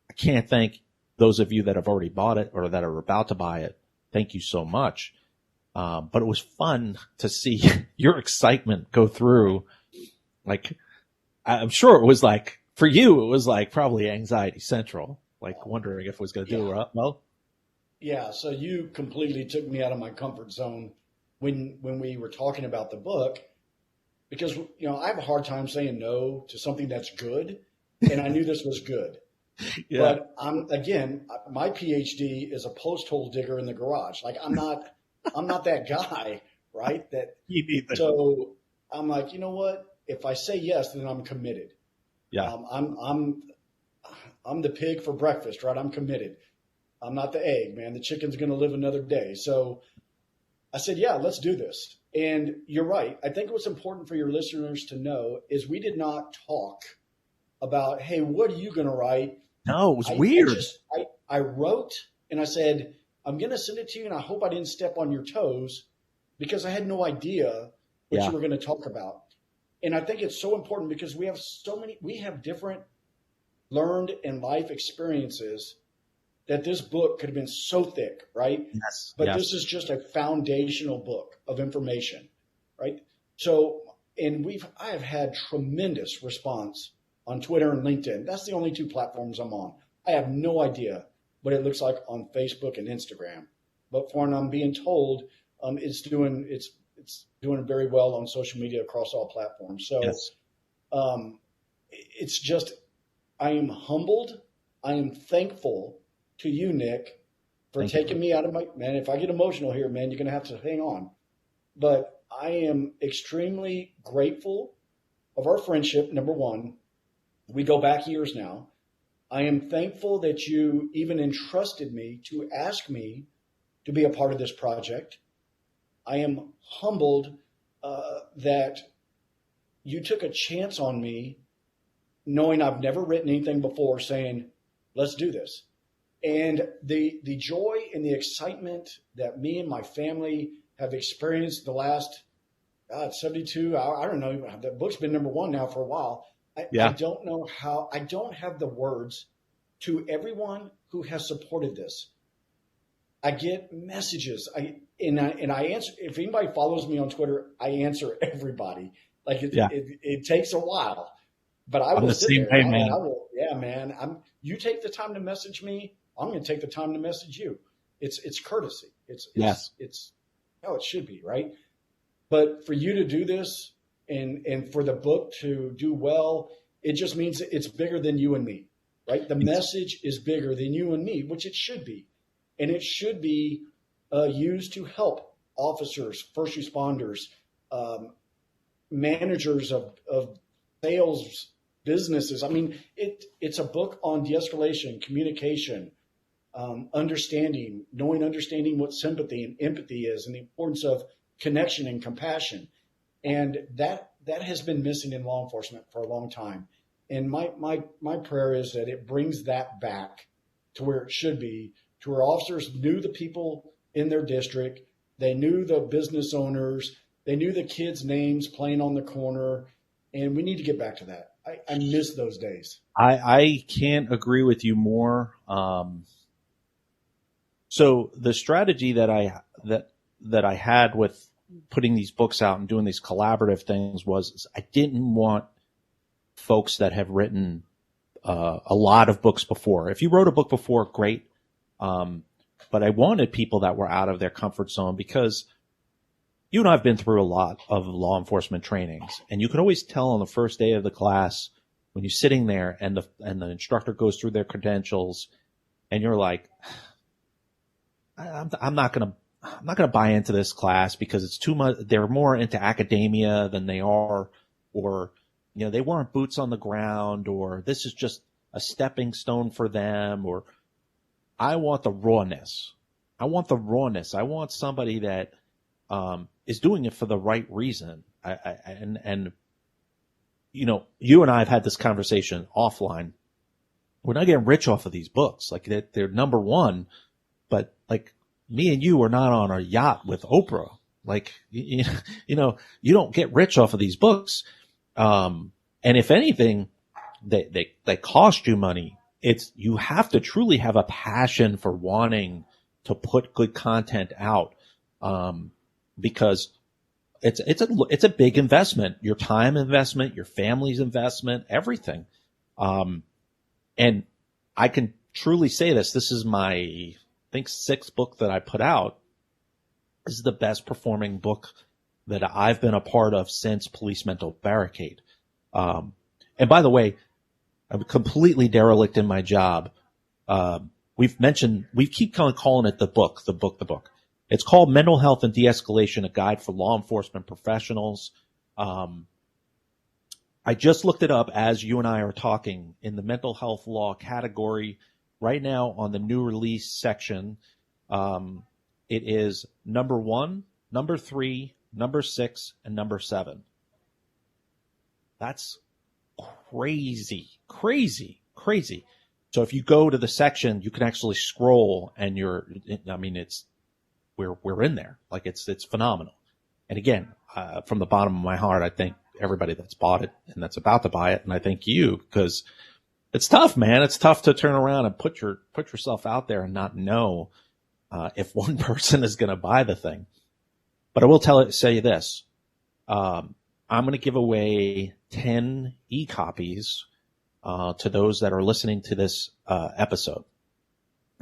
I can't thank those of you that have already bought it or that are about to buy it. Thank you so much. But it was fun to see your excitement go through. Like, I'm sure it was like, for you, it was like probably anxiety central, like wondering if it was going to do well. Yeah. So you completely took me out of my comfort zone when we were talking about the book, because, I have a hard time saying no to something that's good. And I knew this was good. Yeah. But my PhD is a post hole digger in the garage. Like I'm not that guy, right? So I'm like, you know what? If I say yes, then I'm committed. Yeah. I'm the pig for breakfast, right? I'm committed. I'm not the egg, man. The chicken's going to live another day. So I said, yeah, let's do this. And you're right. I think what's important for your listeners to know is we did not talk about, hey, what are you going to write? No, it was weird. I wrote and I said, I'm going to send it to you, and I hope I didn't step on your toes because I had no idea what you were going to talk about. And I think it's so important because we have different learned and life experiences that this book could have been so thick, right? Yes. But this is just a foundational book of information, right? So, I have had tremendous response on Twitter and LinkedIn. That's the only 2 platforms I'm on. I have no idea what it looks like on Facebook and Instagram. But from I'm being told, it's doing very well on social media across all platforms. So it's just, I am humbled. I am thankful to you, Nick, for taking me out of my, man, if I get emotional here, man, you're going to have to hang on. But I am extremely grateful of our friendship, number one. We go back years now. I am thankful that you even entrusted me to ask me to be a part of this project. I am humbled that you took a chance on me, knowing I've never written anything before, saying, let's do this. And the joy and the excitement that me and my family have experienced the last 72, I don't know, the book's been number one now for a while. I don't know how, I don't have the words to everyone who has supported this. I get messages. I answer, if anybody follows me on Twitter, I answer everybody. Like it takes a while, but I will sit there. Man. I will, yeah, man. You take the time to message me, I'm going to take the time to message you. It's courtesy. It's how it should be, right? But for you to do this and for the book to do well, it just means it's bigger than you and me, right? The message is bigger than you and me, which it should be. And it should be used to help officers, first responders, managers of sales businesses. I mean, it's a book on de-escalation, communication, understanding what sympathy and empathy is, and the importance of connection and compassion. And that has been missing in law enforcement for a long time. And my prayer is that it brings that back to where it should be, to where officers knew the people in their district, they knew the business owners, they knew the kids' names playing on the corner, and we need to get back to that. I miss those days. I can't agree with you more. So the strategy that I had with putting these books out and doing these collaborative things was I didn't want folks that have written a lot of books before. If you wrote a book before, great. But I wanted people that were out of their comfort zone, because you and I have been through a lot of law enforcement trainings, and you can always tell on the first day of the class when you're sitting there and the instructor goes through their credentials and you're like, I'm not going to buy into this class because it's too much. They're more into academia than they are, or, they weren't boots on the ground, or this is just a stepping stone for them, or I want the rawness. I want somebody that is doing it for the right reason. You and I have had this conversation offline. We're not getting rich off of these books. Like they're number one, but like me and you are not on a yacht with Oprah. Like, you don't get rich off of these books. And if anything, they cost you money. You have to truly have a passion for wanting to put good content out. Because it's a big investment, your time investment, your family's investment, everything. And I can truly say this is my, I think, 6th book that I put out. This is the best performing book that I've been a part of since Police Mental Barricade. And by the way, I'm completely derelict in my job. We keep calling it the book. It's called Mental Health and De-escalation, a guide for law enforcement professionals. I just looked it up as you and I are talking in the mental health law category. Right now on the new release section, it is number 1, number 3, number 6, and number 7. That's crazy. So if you go to the section, you can actually scroll and we're in there. Like it's phenomenal. And again, from the bottom of my heart, I thank everybody that's bought it and that's about to buy it. And I thank you, because it's tough, man. It's tough to turn around and put yourself out there and not know, if one person is going to buy the thing. But I will say this, I'm going to give away 10 e-copies, to those that are listening to this, episode.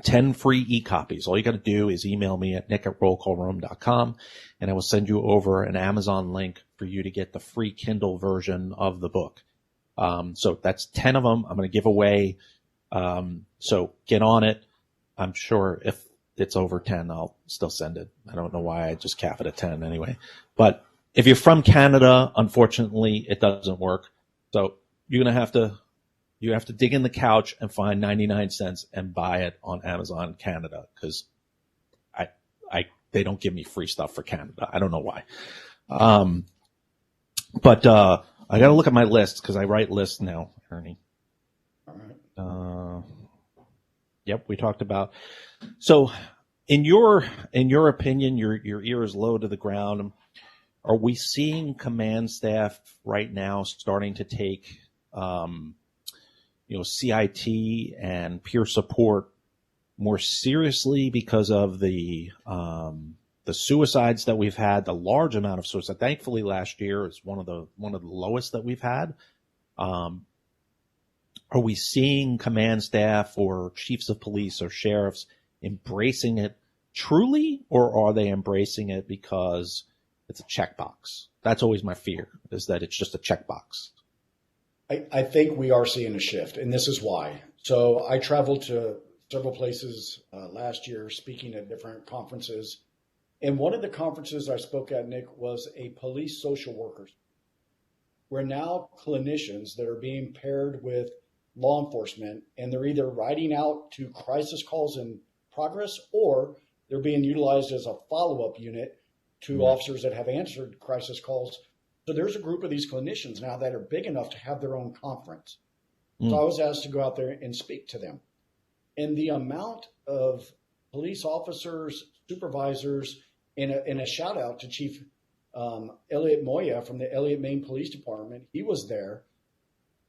10 free e-copies. All you got to do is email me at nick@rollcallroom.com, and I will send you over an Amazon link for you to get the free Kindle version of the book. So that's 10 of them I'm going to give away. So get on it. I'm sure if it's over 10, I'll still send it. I don't know why I just cap it at 10 anyway. But if you're from Canada, unfortunately, it doesn't work. So you have to dig in the couch and find 99 cents and buy it on Amazon Canada, because they don't give me free stuff for Canada. I don't know why. But I got to look at my list because I write lists now, Ernie. All right. Yep, we talked about. So, in your opinion, your ear is low to the ground. Are we seeing command staff right now starting to take, CIT and peer support more seriously because of the suicides that we've had, the large amount of suicide? Thankfully, last year is one of the lowest that we've had. Are we seeing command staff or chiefs of police or sheriffs embracing it truly, or are they embracing it because it's a checkbox? That's always my fear, is that it's just a checkbox. I think we are seeing a shift, and this is why. So I traveled to several places last year speaking at different conferences. And one of the conferences I spoke at, Nick, was a police social workers. We're now clinicians that are being paired with law enforcement, and they're either riding out to crisis calls in progress, or they're being utilized as a follow-up unit to officers that have answered crisis calls. So there's a group of these clinicians now that are big enough to have their own conference. So I was asked to go out there and speak to them. And the amount of police officers, supervisors, and a shout out to Chief Elliot Moya from the Elliott, Maine Police Department. He was there.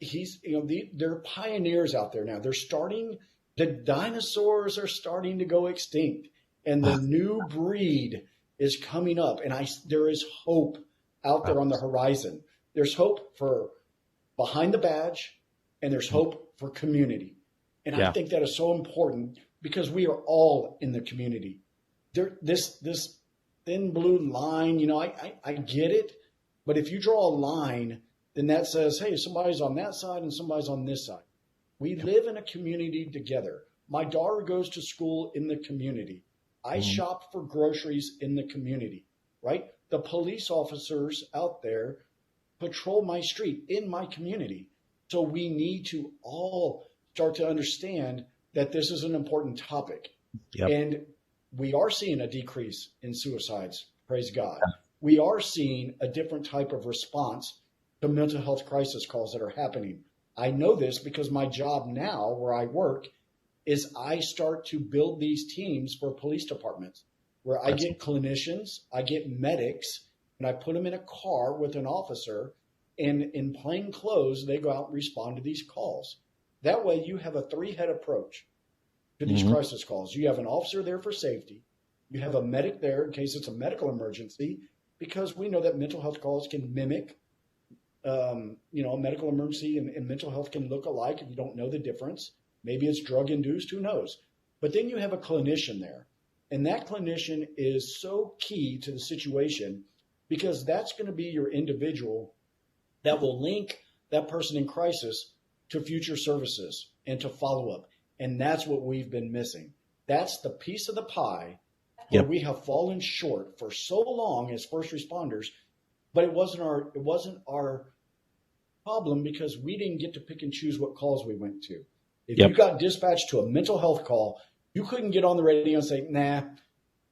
They're pioneers out there now. The dinosaurs are starting to go extinct, and the new breed is coming up. And there is hope out there on the horizon. There's hope for behind the badge, and there's hope for community. And I think that is so important, because we are all in the community. This thin blue line, I get it. But if you draw a line, then that says, hey, somebody's on that side and somebody's on this side. We live in a community together. My daughter goes to school in the community. I shop for groceries in the community, right? The police officers out there patrol my street in my community. So we need to all start to understand that this is an important topic. Yep. And we are seeing a decrease in suicides, praise God. Yeah. We are seeing a different type of response to mental health crisis calls that are happening. I know this because my job now, where I work, is I start to build these teams for police departments, where I get clinicians, I get medics, and I put them in a car with an officer, and in plain clothes, they go out and respond to these calls. That way you have a three-head approach to these crisis calls. You have an officer there for safety. You have a medic there in case it's a medical emergency, because we know that mental health calls can mimic, a medical emergency, and mental health can look alike if you don't know the difference. Maybe it's drug-induced, who knows? But then you have a clinician there, and that clinician is so key to the situation, because that's going to be your individual that will link that person in crisis to future services and to follow-up. And that's what we've been missing. That's the piece of the pie where we have fallen short for so long as first responders, but it wasn't our problem, because we didn't get to pick and choose what calls we went to. If you got dispatched to a mental health call, you couldn't get on the radio and say, nah,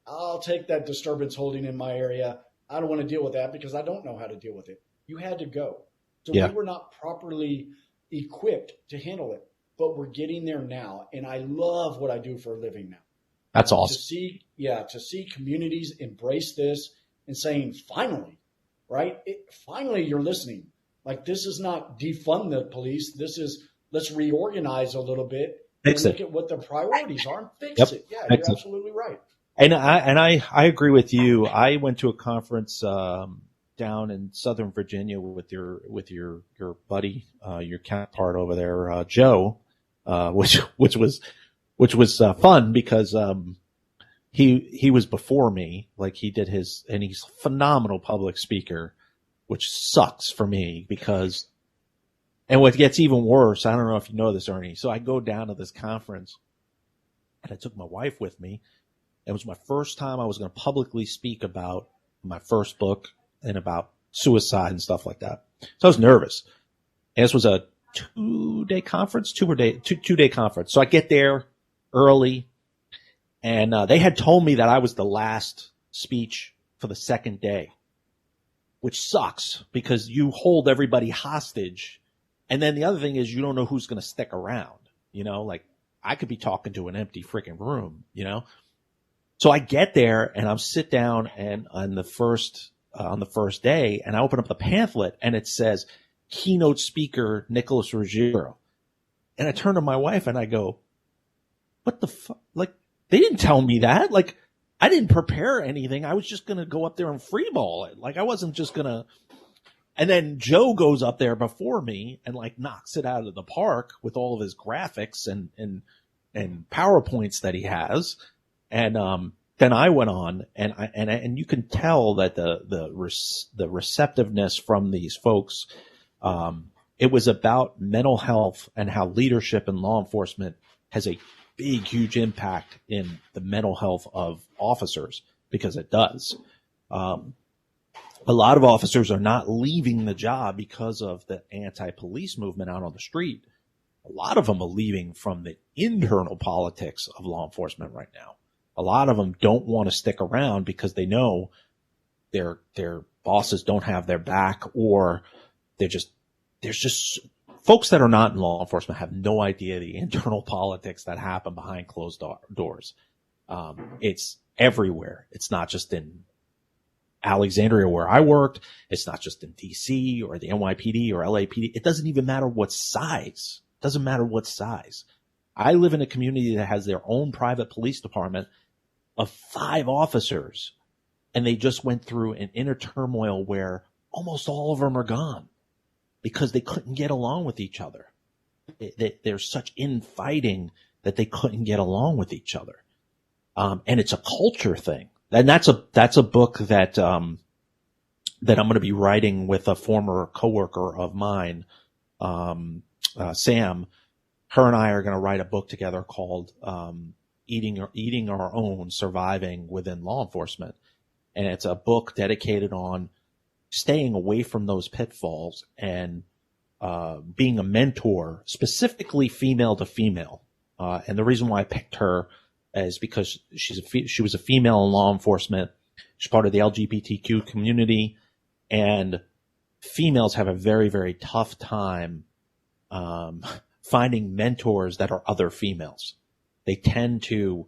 I'll take that disturbance holding in my area. I don't want to deal with that because I don't know how to deal with it. You had to go. So we were not properly equipped to handle it, but we're getting there now. And I love what I do for a living now. That's awesome. To see communities embrace this and saying, finally, right? Finally, you're listening. Like, this is not defund the police. This is, let's reorganize a little bit and look at what the priorities are and fix it. Yeah, you're absolutely right. And I agree with you. I went to a conference down in Southern Virginia with your buddy, your counterpart over there, Joe, which was fun because he was before me. Like, he did his, and he's a phenomenal public speaker, which sucks for me because, and what gets even worse, I don't know if you know this, Ernie. So I go down to this conference, and I took my wife with me, It was my first time I was going to publicly speak about my first book and about suicide and stuff like that. So I was nervous. And this was a two-day conference. So I get there early, and they had told me that I was the last speech for the second day, which sucks because you hold everybody hostage. And then the other thing is you don't know who's going to stick around. Like I could be talking to an empty freaking room, So I get there and I'm sit down and on the first day, and I open up the pamphlet and it says keynote speaker Nicholas Ruggiero. And I turn to my wife and I go, what the fuck? Like, they didn't tell me that. Like, I didn't prepare anything. I was just going to go up there and freeball it. Like, I wasn't just going to. And then Joe goes up there before me and like knocks it out of the park with all of his graphics and PowerPoints that he has. And then I went on and you can tell that the receptiveness from these folks, it was about mental health and how leadership in law enforcement has a big, huge impact in the mental health of officers, because it does. A lot of officers are not leaving the job because of the anti-police movement out on the street. A lot of them are leaving from the internal politics of law enforcement right now. A lot of them don't want to stick around because they know their bosses don't have their back, or there's just folks that are not in law enforcement have no idea the internal politics that happen behind closed doors. It's everywhere. It's not just in Alexandria where I worked. It's not just in DC or the NYPD or LAPD. It doesn't even matter what size. It doesn't matter what size. I live in a community that has their own private police department of 5 officers, and they just went through an inner turmoil where almost all of them are gone because they couldn't get along with each other. There's such infighting that they couldn't get along with each other. And it's a culture thing. And that's a book that I'm going to be writing with a former coworker of mine, Sam. Her and I are going to write a book together called Eating Our Own, Surviving Within Law Enforcement. And it's a book dedicated on staying away from those pitfalls and being a mentor, specifically female to female. And the reason why I picked her is because she was a female in law enforcement. She's part of the LGBTQ community, and females have a very, very tough time finding mentors that are other females. They tend to,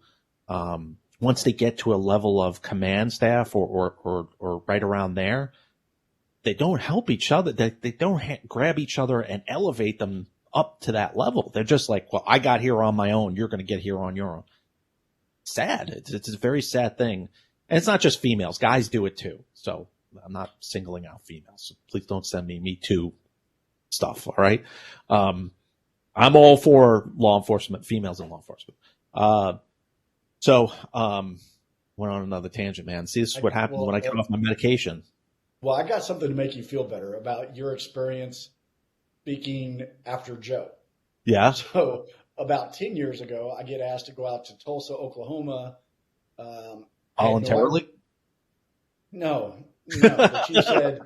once they get to a level of command staff or right around there, they don't help each other. They don't grab each other and elevate them up to that level. They're just like, well, I got here on my own. You're going to get here on your own. Sad. It's a very sad thing. And it's not just females. Guys do it too. So I'm not singling out females. So please don't send me too stuff. All right. I'm all for law enforcement, females in law enforcement. Went on another tangent, man. See, this is what happens when I get off my medication. Well, I got something to make you feel better about your experience speaking after Joe. Yeah. So about 10 years ago, I get asked to go out to Tulsa, Oklahoma. Voluntarily? No. The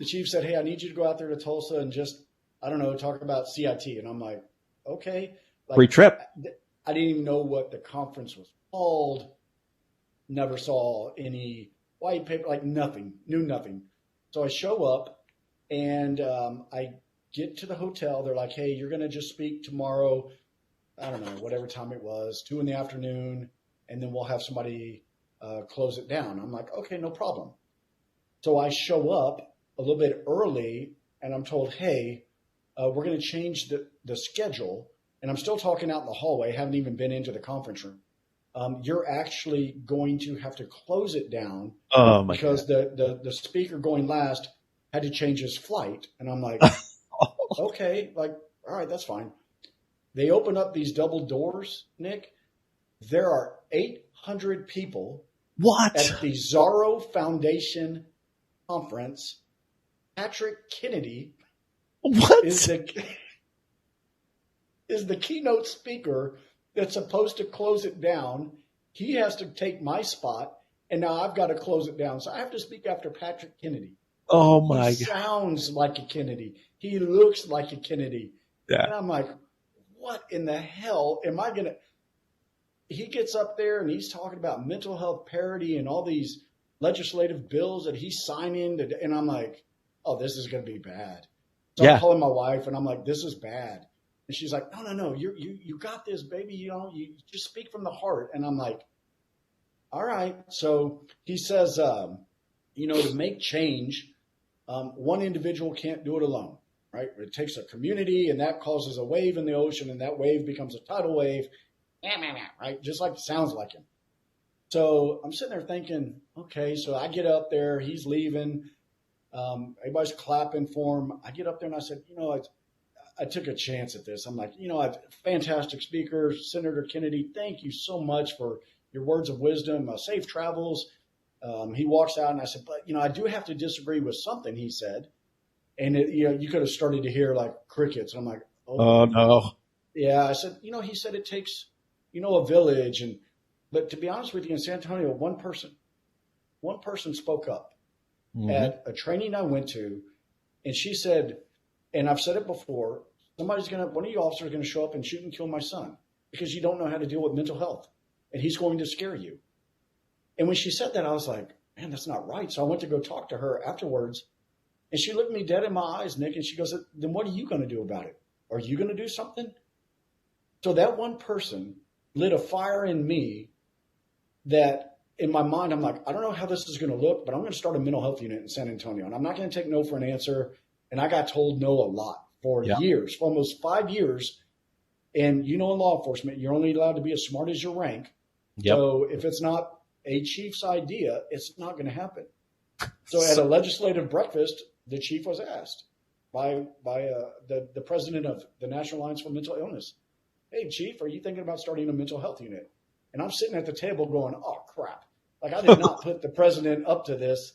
chief said, hey, I need you to go out there to Tulsa and just, I don't know, talk about CIT. And I'm like, okay. Like, free trip. I didn't even know what the conference was called. Never saw any white paper, like nothing, knew nothing. So I show up and I get to the hotel. They're like, hey, you're going to just speak tomorrow. I don't know, whatever time it was, 2 p.m, and then we'll have somebody close it down. I'm like, okay, no problem. So I show up a little bit early and I'm told, hey, we're going to change the schedule. And I'm still talking out in the hallway, haven't even been into the conference room. You're actually going to have to close it down because the speaker going last had to change his flight. And I'm like, okay, like, all right, that's fine. They open up these double doors, Nick. There are 800 people at the Zorro Foundation conference. Patrick Kennedy is the keynote speaker that's supposed to close it down. He has to take my spot, and now I've got to close it down. So I have to speak after Patrick Kennedy. Oh my He God. sounds like a Kennedy. He looks like a Kennedy. Yeah. And I'm like, what in the hell am I going to? He gets up there and he's talking about mental health parity and all these legislative bills that he's signing. And I'm like, oh, this is going to be bad. So Yeah. I'm calling my wife and I'm like, this is bad. And she's like, no, you got this, baby. You just speak from the heart. And I'm like, all right. So he says, to make change, one individual can't do it alone, right? It takes a community, and that causes a wave in the ocean, and that wave becomes a tidal wave, right? Just like it sounds like him. So I'm sitting there thinking, okay, so I get up there, he's leaving, everybody's clapping for him. I get up there and I said, I took a chance at this. I'm like, fantastic speaker, Senator Kennedy, thank you so much for your words of wisdom, safe travels. He walks out and I said, but, I do have to disagree with something he said. And, you could have started to hear like crickets. I'm like, oh no. Yeah. I said, he said it takes, a village. But to be honest with you, in San Antonio, one person spoke up at a training I went to. And she said, and I've said it before, one of you officers is going to show up and shoot and kill my son because you don't know how to deal with mental health. And he's going to scare you. And when she said that, I was like, man, that's not right. So I went to go talk to her afterwards. And she looked me dead in my eyes, Nick, and she goes, then what are you going to do about it? Are you going to do something? So that one person lit a fire in me that in my mind, I'm like, I don't know how this is going to look, but I'm going to start a mental health unit in San Antonio. And I'm not going to take no for an answer. And I got told no a lot for years, for almost 5 years. And in law enforcement, you're only allowed to be as smart as your rank. Yep. So if it's not a chief's idea, it's not going to happen. So at a legislative breakfast, the chief was asked by the president of the National Alliance for Mental Illness, hey, chief, are you thinking about starting a mental health unit? And I'm sitting at the table going, oh, crap. Like I did not put the president up to this.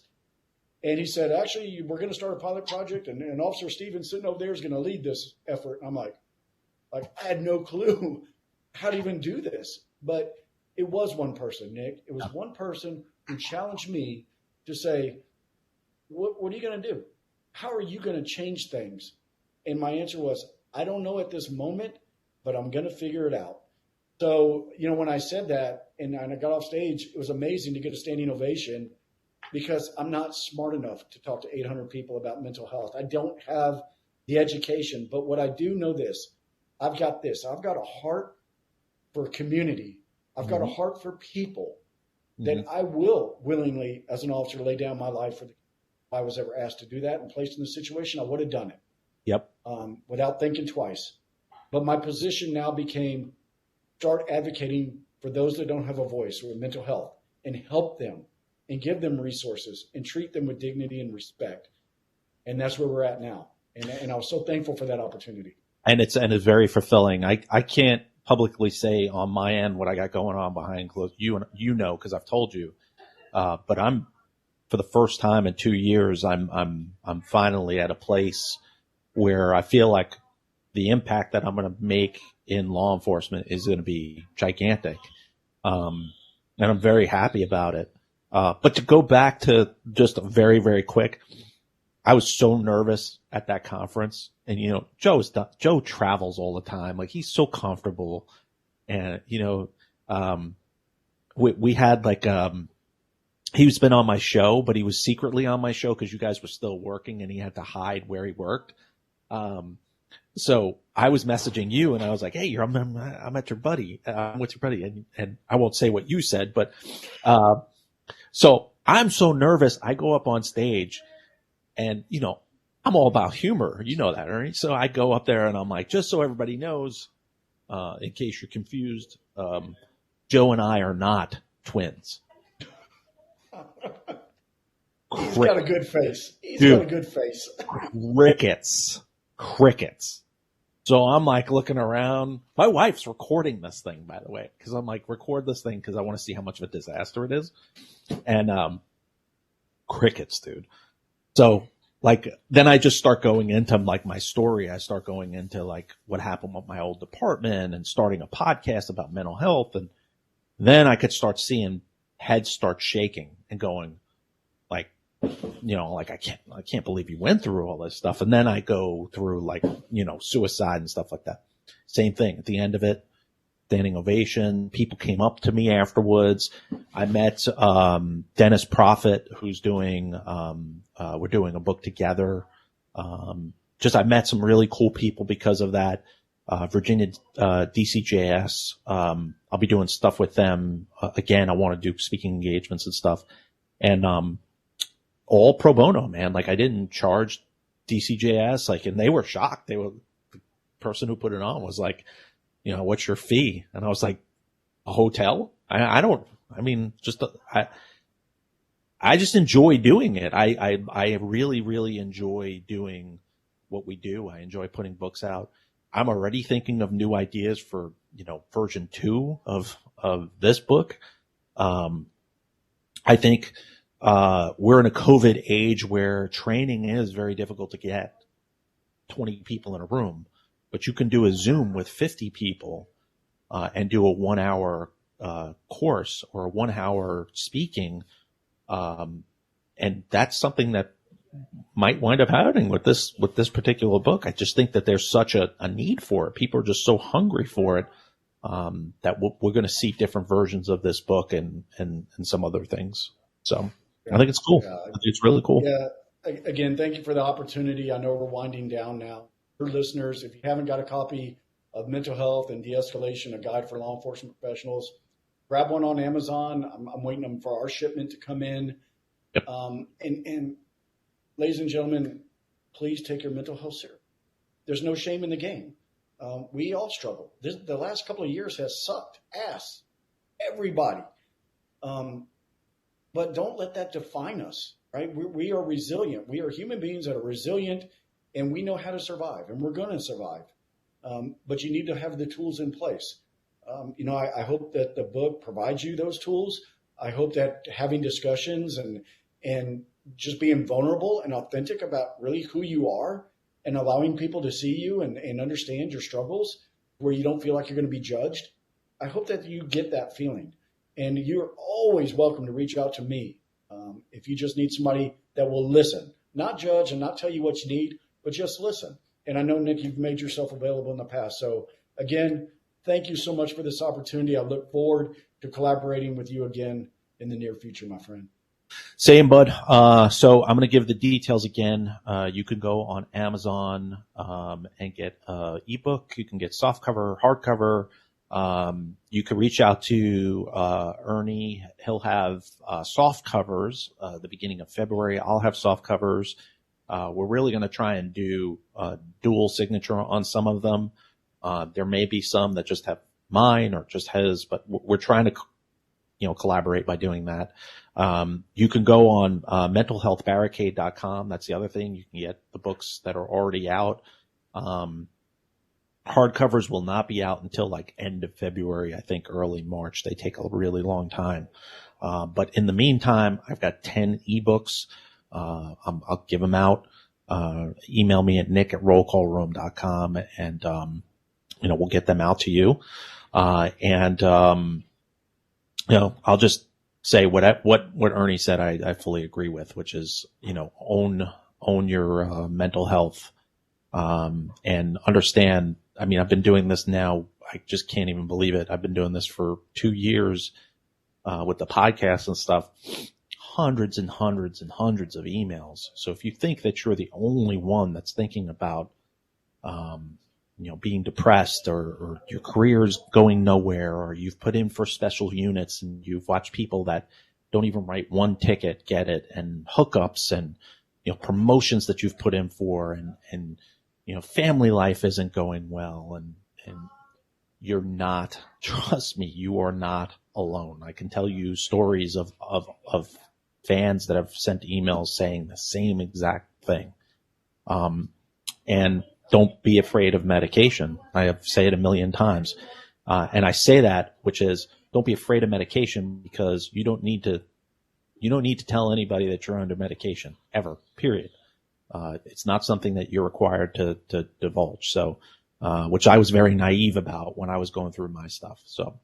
And he said, actually, we're going to start a pilot project, and Officer Stevens sitting over there is going to lead this effort. And I'm like, I had no clue how to even do this. But it was one person, Nick. It was one person who challenged me to say, what are you going to do? How are you going to change things? And my answer was, I don't know at this moment, but I'm going to figure it out. So, when I said that and I got off stage, it was amazing to get a standing ovation because I'm not smart enough to talk to 800 people about mental health. I don't have the education, but what I do know I've got a heart for community. I've got a heart for people that I will willingly, as an officer, lay down my life for. If I was ever asked to do that and placed in the situation, I would have done it. Yep. Without thinking twice. But my position now became start advocating for those that don't have a voice with mental health and help them and give them resources and treat them with dignity and respect. And that's where we're at now. And I was so thankful for that opportunity. And it's very fulfilling. I can't publicly say on my end what I got going on behind closed. Because I've told you. But I'm for the first time in 2 years, I'm finally at a place where I feel like the impact that I'm going to make in law enforcement is going to be gigantic. And I'm very happy about it. But to go back to just very, very quick, I was so nervous at that conference. And, Joe travels all the time. Like he's so comfortable. And, we had he's been on my show, but he was secretly on my show because you guys were still working and he had to hide where he worked. So I was messaging you and I was like, hey, I'm at your buddy. I'm with your buddy. And I won't say what you said, but, so I'm so nervous. I go up on stage and, I'm all about humor. You know that, right? So I go up there and I'm like, just so everybody knows, in case you're confused, Joe and I are not twins. He's got a good face. He's got a good face. Crickets. So I'm like looking around. My wife's recording this thing, by the way, because I'm like, record this thing because I want to see how much of a disaster it is. And crickets, dude. So then I just start going into my story. I start going into what happened with my old department and starting a podcast about mental health. And then I could start seeing heads start shaking and going like, like I can't believe you went through all this stuff. And then I go through like, suicide and stuff like that. Same thing at the end of it, standing ovation. People came up to me afterwards. I met, Dennis Prophet, who's doing, we're doing a book together. I met some really cool people because of that. Virginia, DCJS. I'll be doing stuff with them. Again, I want to do speaking engagements and stuff. And, all pro bono, man. Like I didn't charge DCJS, and they were shocked. The person who put it on was like, what's your fee? And I was like, a hotel? I just enjoy doing it. I really, really enjoy doing what we do. I enjoy putting books out. I'm already thinking of new ideas for, version 2 of this book. I think, we're in a COVID age where training is very difficult to get 20 people in a room, but you can do a Zoom with 50 people, and do a 1 hour, course or a 1 hour speaking. And that's something that might wind up happening with this particular book. I just think that there's such a need for it. People are just so hungry for it, that we're going to see different versions of this book and some other things. So I think it's cool. I think it's really cool. Yeah. Again, thank you for the opportunity. I know we're winding down now. For listeners, if you haven't got a copy of Mental Health and De-escalation, a guide for law enforcement professionals, grab one on Amazon. I'm waiting for our shipment to come in. Yep. And ladies and gentlemen, please take your mental health seriously. There's no shame in the game. We all struggle. The last couple of years has sucked ass. Everybody. But don't let that define us, right? We are resilient. We are human beings that are resilient, and we know how to survive, and we're going to survive. But you need to have the tools in place. I hope that the book provides you those tools. I hope that having discussions and just being vulnerable and authentic about really who you are and allowing people to see you and understand your struggles where you don't feel like you're going to be judged. I hope that you get that feeling. And you're always welcome to reach out to me if you just need somebody that will listen, not judge and not tell you what you need, but just listen. And I know, Nick, you've made yourself available in the past. So, again, thank you so much for this opportunity. I look forward to collaborating with you again in the near future, my friend. Same, bud. So I'm going to give the details again. You can go on Amazon and get an ebook. You can get softcover, hardcover. You can reach out to Ernie. He'll have soft covers the beginning of February. I'll have soft covers. We're really going to try and do dual signature on some of them. There may be some that just have mine or just his, but we're trying to collaborate by doing that. You can go on mentalhealthbarricade.com. That's the other thing. You can get the books that are already out. Hardcovers will not be out until like end of February, I think early March. They take a really long time. But in the meantime, I've got 10 ebooks. I'll give them out. Email me at nick@rollcallroom.com and, we'll get them out to you. I'll just say what Ernie said, I fully agree with, which is, own your mental health, and understand. I mean, I've been doing this now. I just can't even believe it. I've been doing this for 2 years, with the podcast and stuff, hundreds and hundreds and hundreds of emails. So if you think that you're the only one that's thinking about, being depressed or your career's going nowhere, or you've put in for special units and you've watched people that don't even write one ticket get it, and hookups and, promotions that you've put in for, and family life isn't going well, and you're not, trust me, you are not alone. I can tell you stories of fans that have sent emails saying the same exact thing. And don't be afraid of medication. I have said it a million times. And I say that, which is, don't be afraid of medication, because you don't need to tell anybody that you're under medication ever, period. It's not something that you're required to divulge. So, which I was very naive about when I was going through my stuff. So,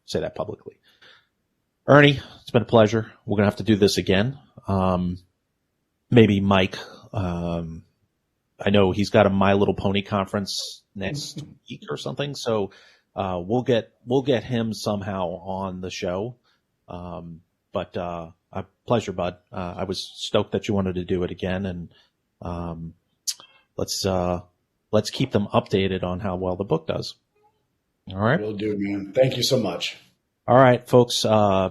say that publicly. Ernie, it's been a pleasure. We're going to have to do this again. Maybe Mike, I know he's got a My Little Pony conference next week or something. So, we'll get him somehow on the show. But a pleasure, bud. I was stoked that you wanted to do it again, and let's keep them updated on how well the book does. All right. Will do, man. Thank you so much. All right, folks.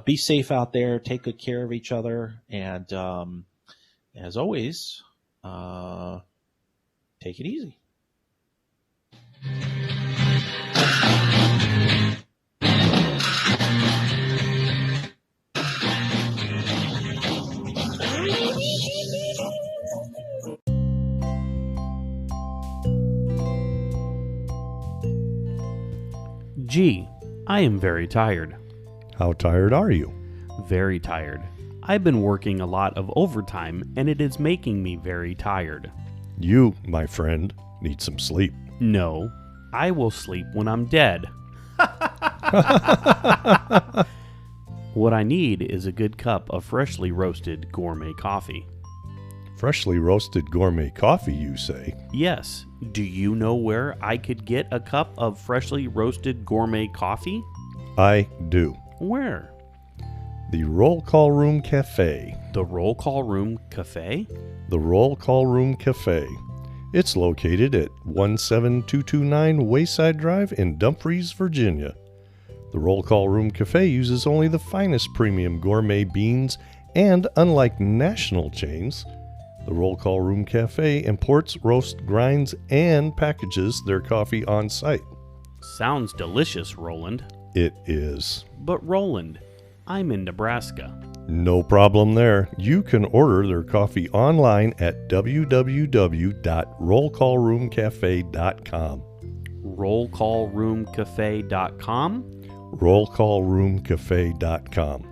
Be safe out there. Take good care of each other, and as always, take it easy. Gee, I am very tired. How tired are you? Very tired. I've been working a lot of overtime, and it is making me very tired. You, my friend, need some sleep. No, I will sleep when I'm dead. What I need is a good cup of freshly roasted gourmet coffee. Freshly roasted gourmet coffee, you say? Yes. Do you know where I could get a cup of freshly roasted gourmet coffee? I do. Where? The Roll Call Room Cafe. The Roll Call Room Cafe? The Roll Call Room Cafe. It's located at 17229 Wayside Drive in Dumfries, Virginia. The Roll Call Room Cafe uses only the finest premium gourmet beans, and unlike national chains, the Roll Call Room Cafe imports, roasts, grinds, and packages their coffee on site. Sounds delicious, Roland. It is. But Roland, I'm in Nebraska. No problem there. You can order their coffee online at www.rollcallroomcafe.com. Rollcallroomcafe.com? Rollcallroomcafe.com.